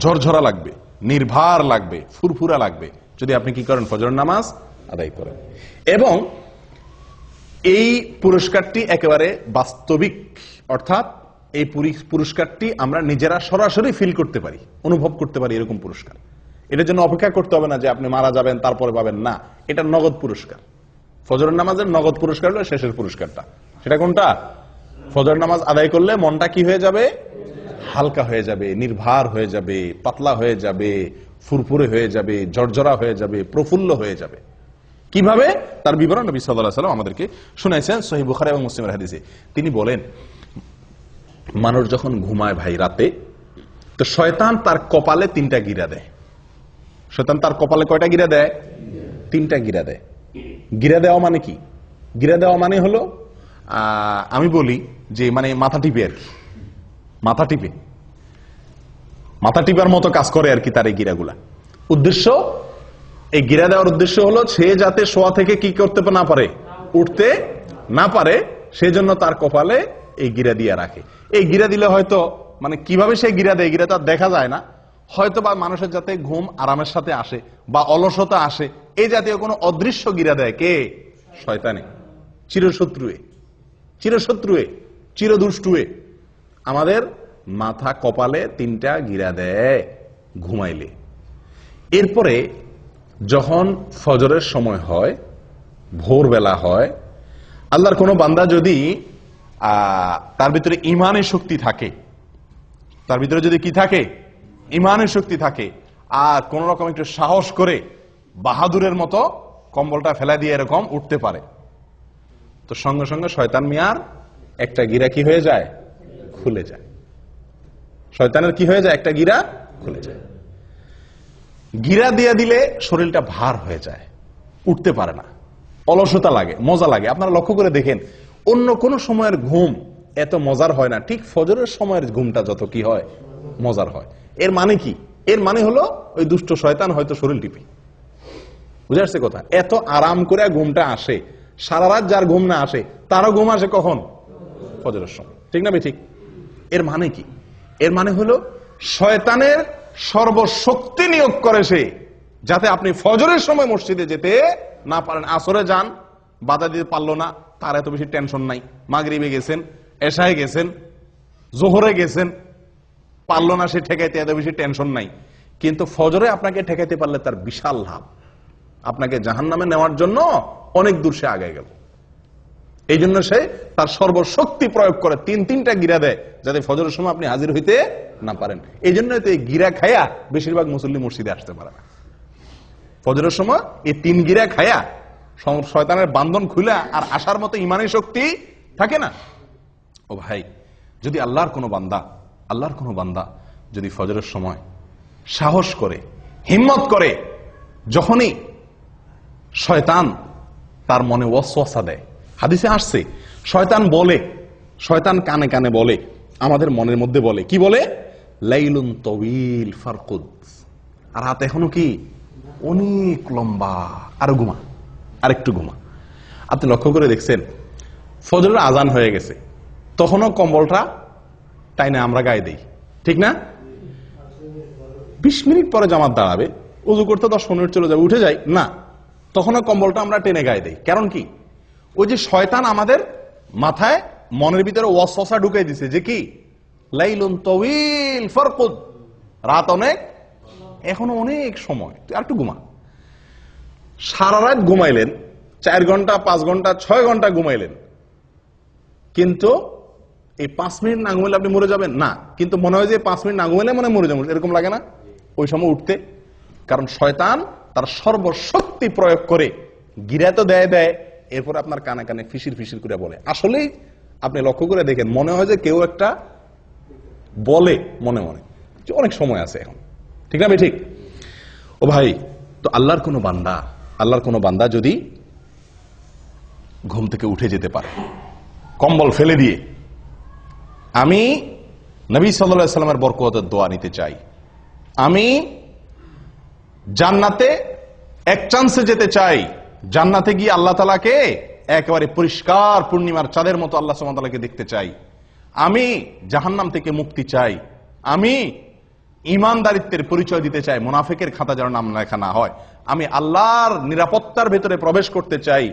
ঝরঝরা লাগবে, নির্ভার লাগবে, ফুরফুরা লাগবে, যদি আপনি কি করেন? ফজরের নামাজ আদায় করেন। এবং এই পুরস্কারটি একেবারে বাস্তবিক, অর্থাৎ এই পুরস্কারটি আমরা নিজেরা সরাসরি ফিল করতে পারি, অনুভব করতে পারি, এরকম পুরস্কার। এটার জন্য অপেক্ষা করতে হবে না যে আপনি মারা যাবেন তারপরে পাবেন, না, এটা নগদ পুরস্কার। ফজরের নামাজের নগদ পুরস্কার হলো শেষের পুরস্কারটা। সেটা কোনটা? ফজর নামাজ আদায় করলে মনটা কি হয়ে যাবে? হালকা হয়ে যাবে, নির্ভার হয়ে যাবে, পাতলা হয়ে যাবে, ফুরফুরে হয়ে যাবে, ঝরঝরা হয়ে যাবে, প্রফুল্ল হয়ে যাবে। কিভাবে? তার বিবরণ নবী সাল্লাল্লাহু আলাইহি ওয়াসাল্লাম আমাদেরকে শুনাইছেন সহিহ বুখারী এবং মুসলিমের হাদিসে। তিনি বলেন, মানুষ যখন ঘুমায় ভাই রাতে, তো শয়তান তার কপালে 3টা গিরা দেয়। শয়তান তার কপালে কয়টা গিরা দেয়? 3টা গিরা দেয়। গিরা দেওয়া মানে কি? গিরা দেওয়া মানে হলো, আমি বলি যে মানে মাথা টিপে আর কি, মাথা টিপে। মাথা টিপার মতো কাজ করে আর কি তার এই গিরাগুলা। উদ্দেশ্য, এই গিরা দেওয়ার উদ্দেশ্য হলো সে যাতে শোয়া থেকে কি করতে না পারে, উঠতে না পারে, সেজন্য তার কপালে এই গিরা দিয়ে রাখে। এই গিরা দিলে হয়তো মানে কিভাবে সে গিরা দেয় গিরা তো আর দেখা যায় না, হয়তো বা মানুষের যাতে ঘুম আরামের সাথে আসে বা অলসতা আসে, এই জাতীয় কোনো অদৃশ্য গিরা দেয় কে? শয়তানে, চিরশত্রুয়ে, চিরশত্রুয়ে, চিরদুষ্টুয়ে আমাদের মাথা কপালে 3টা গিরা দেয় ঘুমাইলে। এরপরে যখন ফজরের সময় হয়, ভোরবেলা হয়, আল্লাহর কোনো বান্দা যদি তার ভিতরে ইমানের শক্তি থাকে, তার ভিতরে যদি কি থাকে, ইমানের শক্তি থাকে, আর কোন রকম একটু সাহস করে বাহাদুরের মতো কম্বলটা ফেলা দিয়ে এরকম উঠতে পারে, তো সঙ্গে সঙ্গে শয়তান মিয়ার একটা গিরা কি হয়ে যায়, খুলে যায়। শয়তানের কি হয়ে যায়, একটা গিরা খুলে যায়। গিরা দিয়ে দিলে শরীরটা ভার হয়ে যায়, উঠতে পারে না, অলসতা লাগে, মজা লাগে। আপনারা লক্ষ্য করে দেখেন, অন্য কোন সময়ের ঘুম এত মজার হয় না, ঠিক ফজরের সময়ের ঘুমটা যত কি হয়, মজার হয়। এর মানে কি? এর মানে হলো ওই দুষ্ট শয়তান হয়তো শরীর টিপে, বুঝে আসছে কথা? এত আরাম করে ঘুমটা আসে, সারা রাত যার ঘুম না আসে তারও ঘুম আসে কখন? ফজরের সময়, ঠিক না ঠিক? এর মানে কি? এর মানে হলো শয়তানের সর্বশক্তি নিয়োগ করে সে, যাতে আপনি ফজরের সময় মসজিদে যেতে না পারেন। আসরে যান, বাধা দিতে পারলো না, তার এত বেশি টেনশন নাই। মাগরিবে গেছেন, এশায় গেছেন, জোহরে গেছেন, পারলো না সে ঠেকাইতে, এত বেশি টেনশন নাই। কিন্তু ফজরে আপনাকে ঠেকাইতে পারলে তার বিশাল লাভ, আপনাকে জাহান্নামে নেওয়ার জন্য অনেক দূর সে আগে গেল। এই জন্য সে তার সর্বশক্তি প্রয়োগ করে 3টা গিরা দেয়, যাতে ফজরের সময় আপনি হাজির হইতে না পারেন। এই জন্য তো এই গিরা খায়া বেশিরভাগ মুসল্লি মসজিদে আসতে পারে না। ফজরের সময় এই 3 গিরা খায়া শয়তানের বান্ধন খুলে আর আসার মতো ইমানের শক্তি থাকে না। ও ভাই, যদি আল্লাহর কোনো বান্দা যদি ফজরের সময় সাহস করে, হিম্মত করে, যখনই শয়তান তার মনে ওয়াসওয়াসা দেয়, হাদিসে আসছে শয়তান কানে কানে বলে, আমাদের মনের মধ্যে বলে, কি বলে? লাইলুন তওয়িল ফারকুদ, আর রাত এখনো কি অনেক লম্বা, আরো ঘুমা, আরেকটু ঘুমা। আপনি লক্ষ্য করে দেখছেন, ফজরের আজান হয়ে গেছে, তখনও কম্বলটা টাইনে আমরা গায়ে দেই, ঠিক না? 20 মিনিট পরে জামাত দাঁড়াবে, উযু করতে 10 মিনিট চলে যাবে, উঠে যাই না, তখনও কম্বলটা আমরা টেনে গায়ে দেই। কারণ কি? ওই যে শয়তান আমাদের মাথায়, মনের ভিতরে ওয়াসওয়াসা ঢুকাই দিছে যে কি, লাইলুন তাওয়িল ফারকুদ, রাত অনেক, এখনো অনেক সময়, তুই আরেকটু ঘুমা। সারা রাত ঘুমাইলেন, 4 ঘন্টা, 5 ঘন্টা, 6 ঘন্টা ঘুমাইলেন, কিন্তু এই 5 মিনিট না ঘুমাইলে আপনি মরে যাবেন না, কিন্তু মনে হয় যে 5 মিনিট না ঘুমাইলে মনে মরে যাবেন, এরকম লাগে না ওই সময় উঠতে? কারণ শয়তান তার সর্বশক্তি প্রয়োগ করে গিরা তো দেয়, এরপর আপনার কানে কানে ফিসির ফিসির করে বলে। আসলেই আপনি লক্ষ্য করে দেখেন, মনে হয় যে কেউ একটা বলে মনে মনে যে অনেক সময় আছে এখন, ঠিক না ঠিক? ও ভাই, তো আল্লাহর কোনো বান্দা যদি ঘুম থেকে উঠে যেতে পারে কম্বল ফেলে দিয়ে, আমি নবী সাল্লাল্লাহু আলাইহি সাল্লামের বরকতের দোয়া নিতে চাই, আমি জান্নাতে এক চান্সে যেতে চাই, জান্নাতে গিয়ে আল্লাহ তাআলাকে একেবারে পরিষ্কার পূর্ণিমার চাঁদের মতো আল্লাহ সুবহানাহু ওয়া তাআলাকে দেখতে চাই, আমি জাহান্নাম থেকে মুক্তি চাই, আমি ঈমানদারিত্বের পরিচয় দিতে চাই, মুনাফিকের খাতা যেন নাম লেখা না হয়, আমি আল্লাহর নিরাপত্তার ভেতরে প্রবেশ করতে চাই,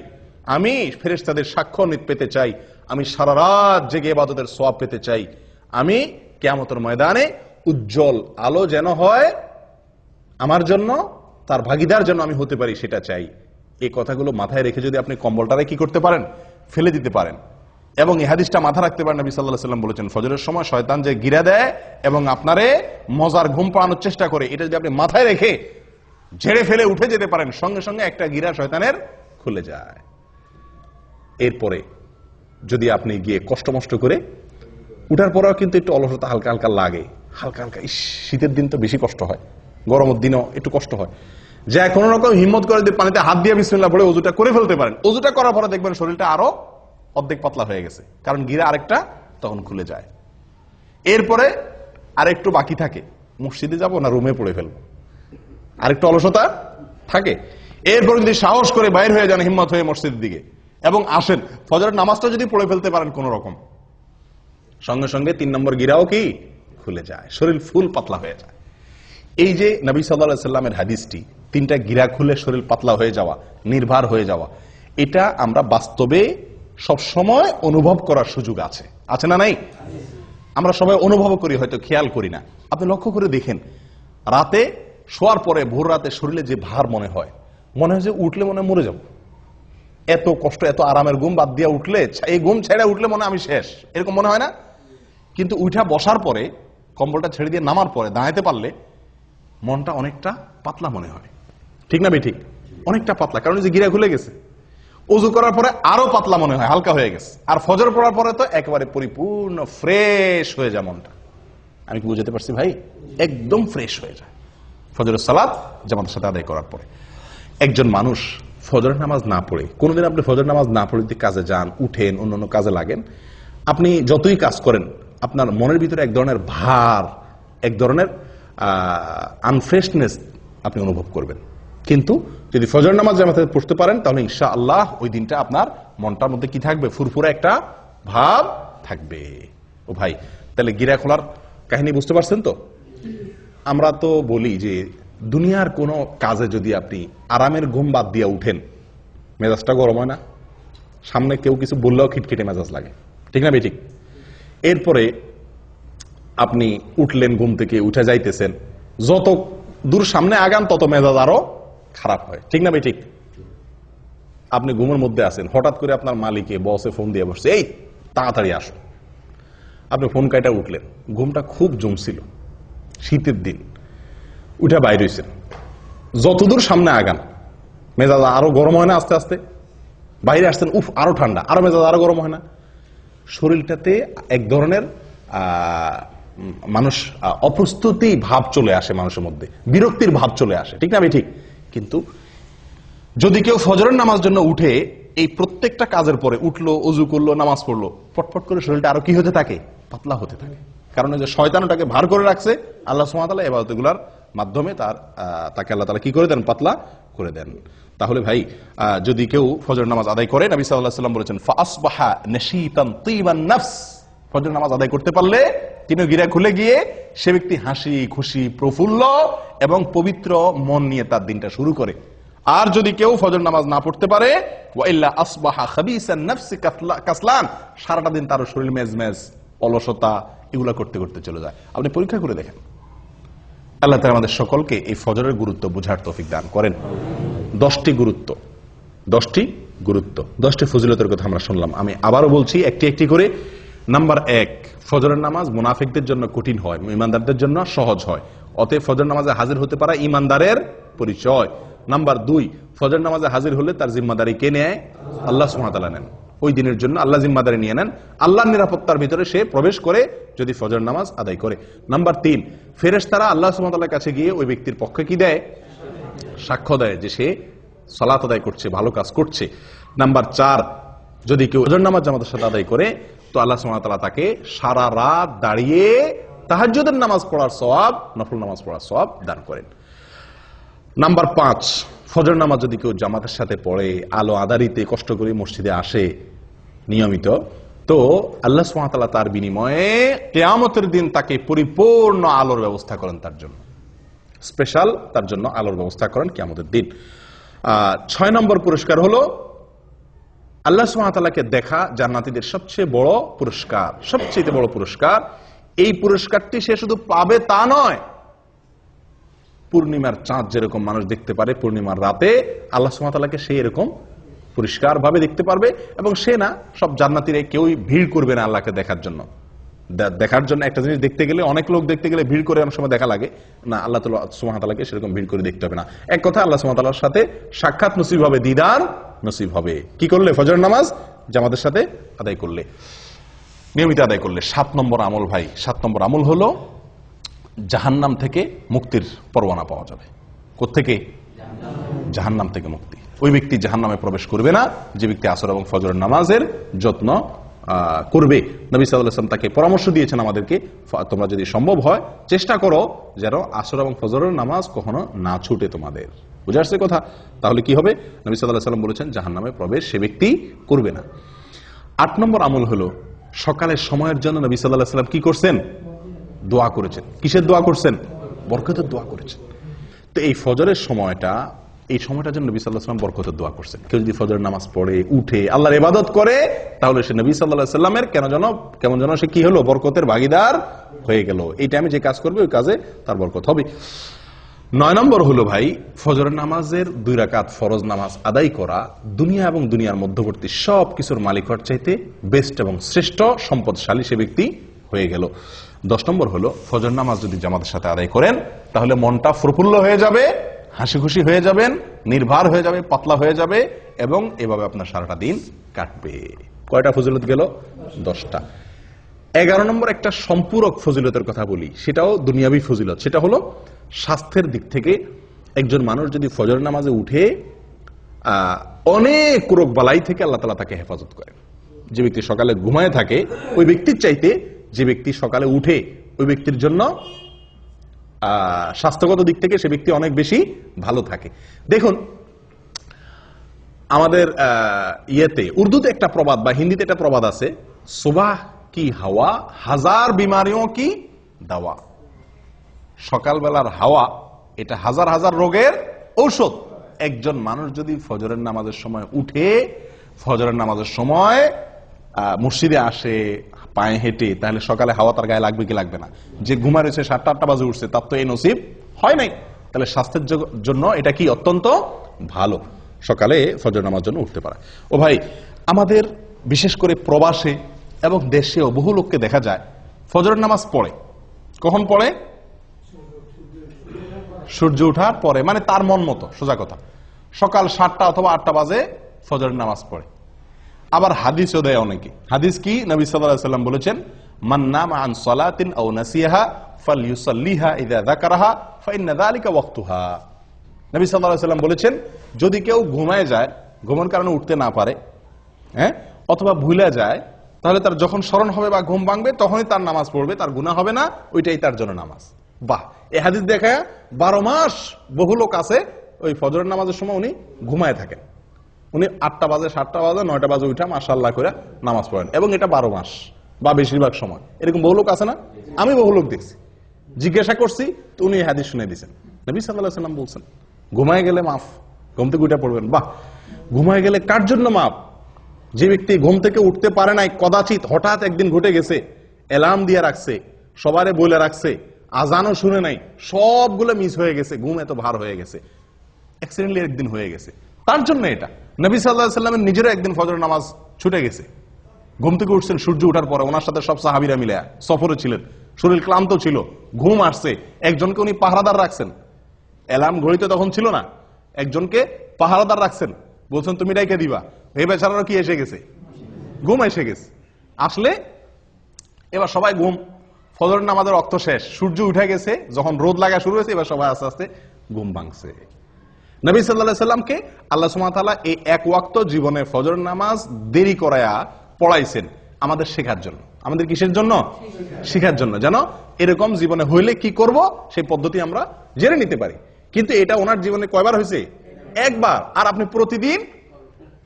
আমি ফেরেশতাদের সাক্ষ্য পেতে চাই, আমি সারা রাত জেগে ইবাদতের সওয়াব পেতে চাই, আমি কিয়ামতের ময়দানে উজ্জ্বল আলো যেন হয় আমার জন্য, তার ভাগীদার যেন আমি হতে পারি, সেটা চাই। এই কথাগুলো মাথায় রেখে যদি আপনি কম্বলটারে কি করতে পারেন, ফেলে দিতে পারেন, এবং এই হাদিসটা মাথা রাখতে পারেন, নবী সাল্লাল্লাহু আলাইহি ওয়াসাল্লাম বলেছেন, ফজরের সময় শয়তান যে গিরা দেয় এবং আপনারে মজার ঘুম পাড়ানোর চেষ্টা করে, এটা যদি আপনি মাথায় রেখে ঝেড়ে ফেলে উঠে যেতে পারেন, সঙ্গে সঙ্গে একটা গিরা শয়তানের খুলে যায়। এরপরে যদি আপনি গিয়ে কষ্ট মষ্ট করে উঠার পরেও কিন্তু একটু অলসতা হালকা হালকা লাগে, হালকা হালকা, শীতের দিন তো বেশি কষ্ট হয়, গরমের দিনও একটু কষ্ট হয়, যা কোনো রকম হিম্মত করে দিয়ে পানিতে হাত দিয়ে বিসমিল্লাহ পড়ে ওযুটা করে ফেলতে পারেন। ওযুটা করার পরে দেখবেন শরীরটা আরো অর্ধেক পাতলা হয়ে গেছে, কারণ গিরা আরেকটা তখন খুলে যায়। এরপরে আরেকটু বাকি থাকে, মসজিদে যাব না রুমে পড়ে ফেলবো, আরেকটু অলসতা থাকে। এরপর যদি সাহস করে বাইর হয়ে যান হিম্মত হয়ে মসজিদের দিকে এবং আসেন, ফজরের নামাজটা যদি পড়ে ফেলতে পারেন কোন রকম, সঙ্গে সঙ্গে 3 নম্বর গিরাও কি খুলে যায়, শরীর ফুল পাতলা হয়ে যায়। এই যে নবী সাল্লাল্লাহু আলাইহি সাল্লামের হাদিসটি, 3টা গিরা খুলে শরীর পাতলা হয়ে যাওয়া, নির্ভর হয়ে যাওয়া, এটা আমরা বাস্তবে সব সময় অনুভব করার সুযোগ আছে, আছে না নাই? আমরা সবাই অনুভব করি, হয়তো খেয়াল করি না। আপনি লক্ষ্য করে দেখেন, রাতে শোয়ার পরে ভোর রাতে শরীরে যে ভার মনে হয় যে উঠলে মনে মরে যাব, এত কষ্ট, এত আরামের ঘুম বাদ দিয়ে উঠলে, এই ঘুম ছেড়ে উঠলে মনে আমি শেষ, এরকম মনে হয় না? কিন্তু উঠা বসার পরে, কম্বলটা ছেড়ে দিয়ে নামার পরে দাঁড়াতে পারলে মনটা অনেকটা পাতলা মনে হয়, ঠিক না বেঠিক? অনেকটা পাতলা, কারণ যে গিরা খুলে গেছে। ওযু করার পরে আরো পাতলা মনে হয়, হালকা হয়ে গেছে। আর ফজর পড়ার পরে তো একেবারে পরিপূর্ণ ফ্রেশ হয়ে যায় মনটা। আমি কি বুঝাতে পারছি ভাই? একদম ফ্রেশ হয়ে যায় ফজরের সালাত জামাতের সাথে আদায় করার পরে। একজন মানুষ ফজরের নামাজ না পড়ে, কোনোদিন আপনি ফজর নামাজ না পড়ে যদি কাজে যান, উঠেন, অন্যান্য কাজে লাগেন, আপনি যতই কাজ করেন আপনার মনের ভিতরে এক ধরনের ভার, এক ধরনের আনফ্রেশনেস আপনি অনুভব করবেন। কিন্তু যদি ফজর নামাজ জামাতে পড়তে পারেন তাহলে ইনশাআল্লাহ ওই দিনটা আপনার মনটার মধ্যে কি থাকবে? ফুরফুরে একটা ভাব থাকবে। ও ভাই, তাহলে গিরা খোলার কাহিনী বুঝতে পারছেন তো? আমরা তো বলি যে দুনিয়ার কোনো কাজে যদি আপনি আরামের ঘুম বাদ দিয়ে উঠেন, মেজাজটা গরম হয় না? সামনে কেউ কিছু বললেও খিটখিটে মেজাজ লাগে, ঠিক না বেঠিক? এরপরে আপনি উঠলেন, ঘুম থেকে উঠে যাইতেছেন, যত দূর সামনে আগান তত মেজাজ আরো খারাপ হয়, ঠিক না বেঠিক? আপনি ঘুমের মধ্যে আছেন, হঠাৎ করে আপনার মালিকে বসে ফোন দিয়ে বসছে, এই তাড়াতাড়ি আসো। আপনি ফোন কাইটা উঠলেন, ঘুমটা খুব জমছিল, শীতের দিন, উঠে বাইরে হয়েছেন, যতদূর সামনে আগান মেজাজ আরো গরম হয় না? আস্তে আস্তে বাইরে আসছেন, উফ আরো ঠান্ডা, আরো মেজাজ আরো গরম হয় না? শরীরটাতে এক ধরনের মানুষ অপ্রস্তুতি ভাব চলে আসে, মানুষের মধ্যে বিরক্তির ভাব চলে আসে, ঠিক না ভাই? ঠিক। কিন্তু যদি কেউ ফজরের নামাজ জন্য উঠে, এই প্রত্যেকটা কাজের পরে উঠলো, ওযু করলো, নামাজ পড়লো, পটপট করে শরীরটা আরো কি হতে থাকে? পাতলা হতে থাকে। কারণ যে শয়তান ওটাকে ভার করে রাখছে, আল্লাহ সুবহানাহু ওয়া তাআলা ইবাদতগুলোর মাধ্যমে তাকে আল্লাহ তাআলা কি করে দেন? পাতলা করে দেন। তাহলে ভাই, যদি কেউ ফজর নামাজ আদায় করে, নবী সাল্লাল্লাহু আলাইহি ওয়াসাল্লাম বলেছেন ফাআসবাহা নাশীতান তীবান নাফস, ফজর নামাজ আদায় করতে পারলে তিনি গিরা খুলে গিয়ে সে ব্যক্তি হাসি খুশি, প্রফুল্ল এবং পবিত্র মন নিয়ে তার দিনটা শুরু করে। আর যদি কেউ ফজর নামাজ না পড়তে পারে, ওয়া ইল্লা আসবাহা খাবিসান নাফসি কাসলান, সারাটা দিন তার শরীর মেজমেজ, অলসতা, এগুলা করতে করতে চলে যায়। আপনি পরীক্ষা করে দেখেন। আল্লাহ তাআলা আমাদের সকলকে এই ফজরের গুরুত্ব বুঝার তৌফিক দান করেন। 10টি গুরুত্ব, 10টি ফজিলতের কথা আমরা শুনলাম। আমি আবারও বলছি একটি একটি করে। নাম্বার 1, ফজরের নামাজ মুনাফিকদের জন্য কঠিন হয়, ঈমানদারদের জন্য সহজ হয়। অতএব ফজর নামাজে হাজির হতে পারা ঈমানদারের পরিচয়। নাম্বার 2, ফজর নামাজে হাজির হলে তার জিম্মাদারি কে নেয়? আল্লাহ সুবহানাহু ওয়া তাআলা নেন। ওই দিনের জন্য আল্লাহ জিম্মাদারি নিয়ে নেন। আল্লাহর নিরাপত্তার ভিতরে সে প্রবেশ করে যদি ফজর নামাজ আদায় করে। নাম্বার 3, ফেরেশতারা আল্লাহ সুবহানাহু ওয়া তাআলার কাছে গিয়ে ওই ব্যক্তির পক্ষে কি দেয়? সাক্ষ্য দেয় যে সে সালাত আদায় করছে, ভালো কাজ করছে। নাম্বার 4, যদি কেউ ফজর নামাজ জামাতের সাথে আদায় করে তো আল্লাহ সুবহানাহু ওয়া তাআলা তাকে সারা রাত দাঁড়িয়ে তাহাজ্জুদের নামাজ পড়ার সওয়াব, নফল নামাজ পড়ার সওয়াব দান করেন। নাম্বার 5, ফজর নামাজ যদি কেউ জামাতের সাথে পড়ে, আলো আঁধারিতে কষ্ট করে মসজিদে আসে নিয়মিত, তো আল্লাহ সুবহানাহু ওয়া তাআলা তার বিনিময়ে কিয়ামতের দিন তাকে পরিপূর্ণ আলোর ব্যবস্থা করেন, তার জন্য স্পেশাল, তার জন্য আলোর ব্যবস্থা করেন কিয়ামতের দিন। 6 নম্বর পুরস্কার হলো আল্লাহ সুবহানাহু ওয়া তাআলাকে দেখা জান্নাতীদের সবচেয়ে বড় পুরস্কার, সবচেয়ে বড় পুরস্কার। এই পুরস্কারটি সে শুধু পাবে তা নয়, পূর্ণিমার চাঁদ যেরকম মানুষ দেখতে পারে পূর্ণিমার রাতে, আল্লাহ সুবহানাহু ওয়া তাআলাকে সে এরকম পরিষ্কার ভাবে দেখতে পারবে। এবং সে না, সব জান্নাতীরা কেউই ভিড় করবে না আল্লাহকে দেখার জন্য। দেখার জন্য একটা জিনিস দেখতে গেলে, অনেক লোক দেখতে গেলে ভিড় করে অনেক সময় দেখা লাগে না, আল্লাহ সুবহানাহু ওয়া তাআলাকে সেরকম ভিড় করে দেখতে হবে না। এক কথা, আল্লাহ সুবহানাহু ওয়া তাআলার সাথে সাক্ষাৎ নসিব হবে, দিদার নসিব হবে। কি করলে? ফজর নামাজ জামাতের সাথে আদায় করলে, নিয়মিত আদায় করলে। 7 নম্বর আমল ভাই, 7 নম্বর আমল হলো জাহান্নাম থেকে মুক্তির পরোয়ানা পাওয়া যাবে। কোত্থেকে? জাহান্নাম থেকে মুক্তি। ওই ব্যক্তি জাহান্নামে প্রবেশ করবে না যে ব্যক্তি আসর এবং ফজরের নামাজের যত্ন করবে, নবী সাল্লাল্লাহু আলাইহি ওয়াসাল্লাম তাকে পরামর্শ দিয়েছেন আমাদেরকে, তোমরা যদি সম্ভব হয় চেষ্টা করো যেন আসর এবং ফজরের নামাজ কখনো না ছুটে তোমাদের। বুঝে আসছে কথা? তাহলে কি হবে? নবী সাল্লাল্লাহু আলাইহি ওয়াসাল্লাম বলেছেন জাহান্নামে প্রবেশ সে ব্যক্তি করবে না। 8 নম্বর আমল হলো সকালের সময়ের জন্য নবী সাল্লাল্লাহু আলাইহি ওয়াসাল্লাম কি করছেন? দোয়া করেছেন। কিসের দোয়া করছেন? বরকতের দোয়া করেছেন। তো এই ফজরের সময়টা, এই সময়টার জন্য নবী সাল্লাল্লাহু আলাইহি ওয়াসাল্লাম বরকতের দোয়া করছেন। কেউ যদি ফজরের নামাজ পড়ে উঠে আল্লাহর ইবাদত করে তাহলে সে নবী সাল্লাল্লাহু আলাইহি ওয়াসাল্লামের কেমন যেন সে কি হলো? বরকতের ভাগীদার হয়ে গেল। এই টাইমে যে কাজ করবে ওই কাজে তার বরকত হবে। 9 নম্বর হলো ভাই, ফজরের নামাজের 2 রাকাত ফরজ নামাজ আদায় করা দুনিয়া এবং দুনিয়ার মধ্যবর্তী সব কিছুর মালিক হওয়ার চাইতে বেস্ট এবং শ্রেষ্ঠ সম্পদশালী সে ব্যক্তি হয়ে গেল। 10 নম্বর হলো ফজর নামাজ যদি জামাতের সাথে আদায় করেন তাহলে মনটা প্রফুল্ল হয়ে যাবে, হাসি খুশি হয়ে যাবেন, নির্ভার হয়ে যাবে, পাতলা হয়ে যাবে এবং এভাবে আপনার সারাটা দিন কাটবে। কয়টা ফজিলত গেল? 10টা। 11 নম্বর একটা সম্পূরক ফজিলতের কথা বলি, সেটাও দুনিয়াবি ফজিলত। সেটা হলো স্বাস্থ্যের দিক থেকে একজন মানুষ যদি ফজর নামাজে উঠে অনেক রোগ বালাই থেকে আল্লাহ তাআলা তাকে হেফাজত করেন। যে ব্যক্তি সকালে ঘুমায় থাকে ওই ব্যক্তির চাইতে যে ব্যক্তি সকালে উঠে ওই ব্যক্তির জন্য স্বাস্থ্যগত দিক থেকে সে ব্যক্তি অনেক বেশি ভালো থাকে। দেখুন আমাদের ইয়েতে উর্দুতে একটা প্রবাদ বা হিন্দিতে একটা প্রবাদ আছে, সুবাহ কি হাওয়া হাজার বিমারিও কি দাওয়া। সকালবেলার হাওয়া এটা হাজার হাজার রোগের ঔষধ। একজন মানুষ যদি ফজরের নামাজের সময় উঠে ফজরের নামাজের সময় মসজিদে আসে পায়ে হেঁটে, তাহলে সকালে হাওয়া তার গায়ে লাগবে কি লাগবে না? যে ঘুমা রয়েছে 7টা-8টা বাজে উঠছে তার তো এই নসিব হয় নাই। তাহলে স্বাস্থ্যের জন্য এটা কি অত্যন্ত ভালো সকালে ফজর নামাজ জন্য উঠতে পারা। ও ভাই, আমাদের বিশেষ করে প্রবাসে এবং দেশেও বহু লোককে দেখা যায় ফজরের নামাজ পড়ে। কখন পড়ে? সূর্য ওঠার পরে, মানে তার মন মতো। সোজা কথা, সকাল 7টা অথবা 8টা বাজে ফজরের নামাজ পড়ে। আবার হাদিসও দেয় অনেকে। হাদিস কি? নবী সাল্লাল্লাহু আলাইহি ওয়াসাল্লাম বলেছেন, মান নামা আন সালাতিন আও নাসিয়াহা ফালইউসাল্লিহা ইযা যাকারাহা ফাইন্না যালিকা ওয়াক্তুহা। নবী সাল্লাল্লাহু আলাইহি ওয়াসাল্লাম বলেছেন, যদি কেউ ঘুমায় যায়, ঘুমের কারণে উঠতে না পারে, অথবা ভুলে যায়, তাহলে তার যখন স্মরণ হবে বা ঘুম ভাঙবে তখনই তার নামাজ পড়বে, তার গুনাহ হবে না, ওইটাই তার জন্য নামাজ। বাহ! এই হাদিস দেখা 12 মাস বহু লোক আছে ওই ফজরের নামাজের সময় উনি ঘুমায় থাকেন। উনি 8টা বাজে, 7টা বাজে, 9টা বাজে উঠা মাশাআল্লাহ করে নামাজ পড়েন, এবং এটা 12 মাস বা বেশিরভাগ সময়। এরকম বহু লোক আছে না? আমি বহু লোক দেখছি। জিজ্ঞাসা করছি তো উনি এই হাদিস শুনে দিয়েছেন। নবী সাল্লাল্লাহু আলাইহি ওয়াসাল্লাম বলছেন ঘুমায় গেলে মাফ, ঘুম থেকে উঠে পড়বেন। বাহ! ঘুমায় গেলে কার জন্য মাফ? যে ব্যক্তি ঘুম থেকে উঠতে পারে নাই, কদাচিৎ হঠাৎ একদিন ঘটে গেছে, অ্যালার্ম দিয়ে রাখছে, সবারে বলে রাখছে, আজানও শুনে নাই, সবগুলো মিস হয়ে গেছে, ঘুম এত ভার হয়ে গেছে, অ্যাক্সিডেন্টলি একদিন হয়ে গেছে, তার জন্য এটা। নবী সাল্লাল্লাহু আলাইহি ওয়াসাল্লামের নিজেরও একদিন ফজর নামাজ ছুটে গেছে। ঘুম থেকে উঠছেন সূর্য ওঠার পরে, ওনার সাথে সব সাহাবীরা মিলে সফরে ছিলেন, শরীর ক্লান্ত ছিল, ঘুম আসছে, একজনকে উনি পাহারাদার রাখছেন। অ্যালার্ম ঘড়িতে তখন ছিল না, একজনকে পাহারাদার রাখছেন, বলছেন তুমি ডাইকে দিবা। এই বেচারারও কি এসে গেছে? ঘুম এসে গেছে। আসলে এবার সবাই ঘুম, ফজর নামাজের ওয়াক্ত শেষ, সূর্য উঠে গেছে, যখন রোদ লাগা শুরু হয়েছে এবার সবাই আস্তে আস্তে ঘুম ভাঙছে। নবী সাল্লাল্লাহু আলাইহি ওয়াসাল্লামকে আল্লাহ সুবহানাহু ওয়া তাআলা এই এক ওয়াক্ত জীবনে ফজর নামাজ দেরি করায়া পড়াইছেন আমাদের শেখার জন্য। আমাদের কিসের জন্য? শেখার জন্য, যেন এরকম জীবনে হইলে কি করব সেই পদ্ধতি আমরা জেনে নিতে পারি। কিন্তু এটা ওনার জীবনে কয়বার হয়েছে? একবার। আর আপনি প্রতিদিন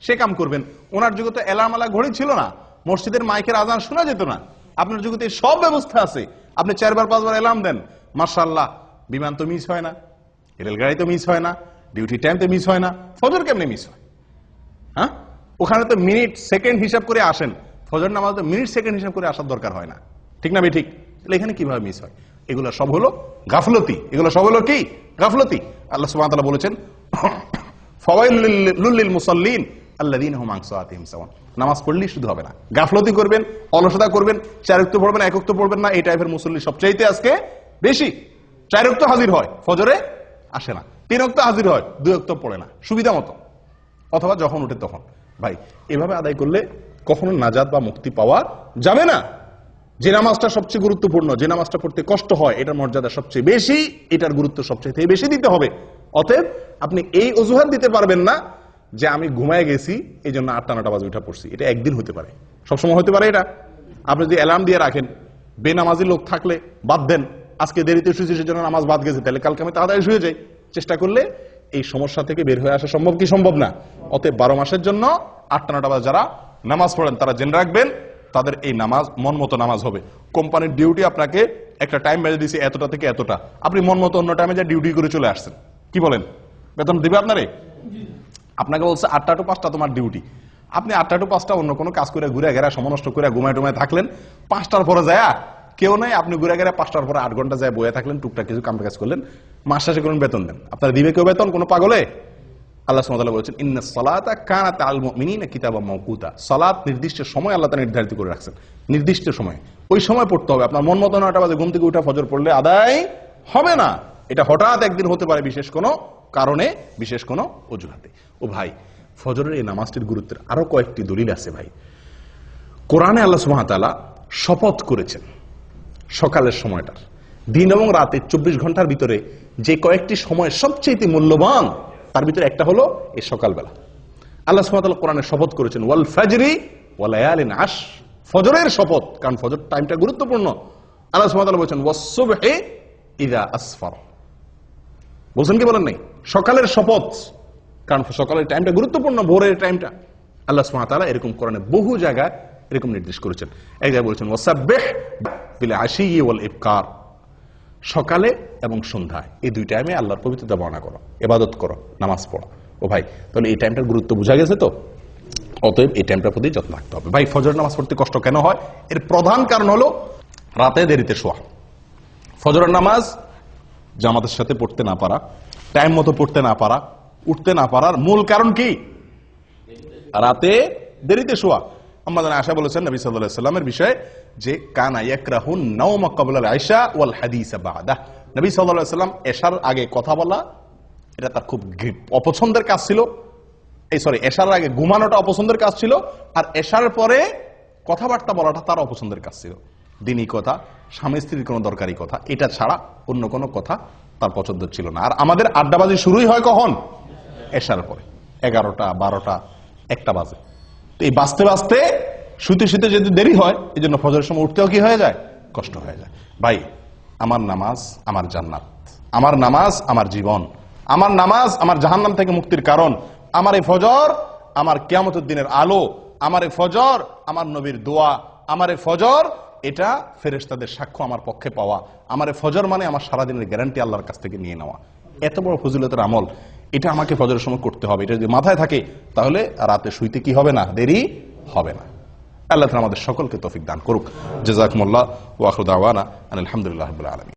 সে কাম করবেন। ওনার যুগে তো অ্যালার্ম আলা ঘড়ি ছিল না, মসজিদের মাইকের আজান শোনা যেত না। আপনার যুগে তো সব ব্যবস্থা আছে, আপনি 4বার 5বার অ্যালার্ম দেন, মাশাআল্লাহ, বিমান তো মিস হয় না, রেলগাড়ি তো মিস হয় না, ডিউটি টাইম তো মিস হয় না, ফজর কেমনে মিস হয়? হ্যাঁ, ওখানে তো মিনিট সেকেন্ড হিসাব করে আসেন, ফজর নামাজ তো মিনিট সেকেন্ড হিসাব করে আসার দরকার হয় না, ঠিক না? ঠিক। তাহলে এখানে কিভাবে মিস হয়? এগুলো সব হলো গাফলতি। এগুলো সব হলো কি? গাফলতি। আল্লাহ সুবহানাহু ওয়া তাআলা বলেছেন, ফাওয়াইলুল লিল মুসাল্লিন আল্লাযীনা হুম আন সালাতিহিম সাহুন। নামাজ পড়লেই শুধু হবে না, গাফলতি করবেন, অলসতা করবেন, 4 ওয়াক্ত পড়বেন, 1 ওয়াক্ত পড়বেন না, এই টাইপের মুসল্লি সবচাইতে আজকে বেশি। 4 ওয়াক্ত হাজির হয়, ফজরে আসে না, 3 ওয়াক্ত হাজির হয়, 2 ওয়াক্ত পড়ে না সুবিধা মতো, অথবা যখন উঠে তখন। ভাই, এভাবে আদায় করলে কখনো নাজাত বা মুক্তি পাওয়া যাবে না। যে নামাজটা সবচেয়ে গুরুত্বপূর্ণ, যে নামাজটা পড়তে কষ্ট হয়, এটার মর্যাদা সবচেয়ে বেশি, এটার গুরুত্ব সবচেয়ে বেশি দিতে হবে। অতএব আপনি এই অজুহাত দিতে পারবেন না যে আমি ঘুমায় গেছি এই জন্য 8টা 9টা বাজে উঠা পড়ছি। এটা একদিন হতে পারে, সবসময় হতে পারে এটা? আপনি যদি অ্যালার্ম দিয়ে রাখেন, বেনামাজি লোক থাকলে বাদ দেন, আজকে দেরিতে শুয়েছি সেজন্য নামাজ বাদ গেছে, তাহলে কালকে আমি তাড়াতাড়ি শুয়ে যাই। চেষ্টা করলে এই সমস্যা থেকে বের হয়ে আসা সম্ভব কি সম্ভব না? অতএব 12 মাসের জন্য 8টা-9টা বাজে যারা নামাজ পড়েন তারা জেনে রাখবেন তাদের এই নামাজ মন মতো নামাজ হবে। কোম্পানির ডিউটি আপনাকে একটা টাইম বেঁধে দিয়েছে এতটা থেকে এতটা, আপনি মন মতো অন্য টাইমে যা ডিউটি করে চলে আসছেন, কি বলেন? বেতন দিবে আপনারে? আপনাকে বলছে 8টা to 5টা তোমার ডিউটি, আপনি 8টা to 5টা অন্য কোনো কাজ করে ঘুরে ঘেরা সমনষ্ট করে ঘুমায় টুমায় থাকলেন, 5টার পরে যায় কেউ নাই, আপনি ঘুরে ঘেরা 5টার পরে 8 ঘন্টা যায় বয়ে থাকলেন, টুকটাক কিছু কাম কাজ করলেন, মাস শেষে করুন বেতন দেন, আপনারা দিবে কেউ বেতন? কোনো পাগলে? আল্লাহ সুবহানাহু ওয়া তাআলা বলেছেন ইন্নাস সালাতা কানাত আলাল মুমিনিনা কিতাবাম মাওকুতা, সালাত নির্দিষ্ট সময় আল্লাহ তাআলা নির্ধারিত করে রাখছেন, নির্দিষ্ট সময়, ওই সময় পড়তে হবে। আপনার মন মতো 9টা বাজে ঘুম থেকে উঠে ফজর পড়লে আদায় হবে না, এটা হঠাৎ একদিন হতে পারে বিশেষ কোনো কারণে, বিশেষ কোনো অজুহাতে। ও ভাই, ফজরের এই নামাজটির গুরুত্বের আরো কয়েকটি দলিল আছে ভাই। কোরআনে আল্লাহ সুবহানাহু ওয়া তাআলা শপথ করেছেন সকালের সময়টার, দিন এবং রাতে 24 ঘন্টার ভিতরে যে কয়েকটি সময় সবচেয়ে মূল্যবান তার ভিতরে একটা হলো এই সকালবেলা। আল্লাহ সুবহানাহু ওয়া তাআলা কোরআনে শপথ করেছেন ওয়াল ফাজরি ওয়া লায়ালিন আশর, ফজরের শপথ, কারণ ফজর টাইমটা গুরুত্বপূর্ণ। আল্লাহ সুবহানাহু ওয়া তাআলা বলেছেন ওয়াস সুবহি ইযা আসফার, বলছেন কি বলেন নাই? সকালের শপথ, কারণ সকালের টাইমটা গুরুত্বপূর্ণ, ভোরের টাইমটা। আল্লাহ সুবহানাহু ওয়া তাআলা এরকম কোরআনে বহু জায়গায় এরকম নির্দেশ করেছেন। এক জায়গায় বলেছেন ওয়াসাব্বিহ বিল আশিয়্যি ওয়াল ইবকার, সকালে এবং সন্ধ্যায় এই দুই টাইমে আল্লাহর পবিত্রতা বর্ণনা করো, ইবাদত করো, নামাজ পড়ো। ও ভাই, তাহলে এই টাইমটার গুরুত্ব বোঝা গেছে তো? অতএব এই টাইমটার প্রতি যত্ন রাখতে হবে। ভাই, ফজর নামাজ পড়তে কষ্ট কেন হয়? এর প্রধান কারণ হলো রাতে দেরিতে শোয়া। ফজরের নামাজ জামাতের সাথে পড়তে না পারা, টাইম মতো পড়তে না পারা, উঠতে না পারার মূল কারণ কি? রাতে দেরিতে শোয়া। আমাদের আয়েশা বলেছেন নবী সাল্লাল্লাহু আলাইহি ওয়াসাল্লামের বিষয়ে যে কানা ইয়াকরাহুন নাওমা ক্বাবলা আল আইশা ওয়াল হাদিসা বাদা, নবী সাল্লাল্লাহু আলাইহি ওয়াসাল্লাম এশার আগে কথা বলা এটা তার খুব অপছন্দের কাজ ছিল। এশার আগে ঘুমানোটা অপছন্দের কাজ ছিল, আর এশার পরে কথাবার্তা বলাটা তার অপছন্দের কাজ ছিল। দিনই কথা, স্বামী স্ত্রীর কোনো দরকারি কথা, এটা ছাড়া অন্য কোনো কথা তার পছন্দ ছিল না। আর আমাদের আড্ডাবাজি শুরুই হয় কখন? এশার পরে, 11টা 12টা 1টা বাজে। তো এই বাঁচতে বাঁচতে শুতে শুতে যদি দেরি হয়, এই জন্য ফজরের সময় উঠতেও কি হয়ে যায়? কষ্ট হয়ে যায়। ভাই, আমার নামাজ আমার জান্নাত, আমার নামাজ আমার জীবন, আমার নামাজ আমার জাহান্নাম থেকে মুক্তির কারণ, আমার এই ফজর আমার কিয়ামতের দিনের আলো, আমার এই ফজর আমার নবীর দোয়া, আমার এই ফজর এটা ফেরেশতাদের সাক্ষ্য আমার পক্ষে পাওয়া, আমার এই ফজর মানে আমার সারাদিনের গ্যারান্টি আল্লাহর কাছ থেকে নিয়ে নেওয়া। এত বড় ফজিলতের আমল, এটা আমাকে ফজরের সময় করতে হবে। এটা যদি মাথায় থাকে তাহলে রাতে শুইতে কি হবে না? দেরি হবে না। আল্লাহ তাআলা আমাদের সকলকে তৌফিক দান করুক। জাযাকুমুল্লাহ ওয়া আখিরু দাওয়ানা আলহামদুলিল্লাহি রাব্বিল আলামিন।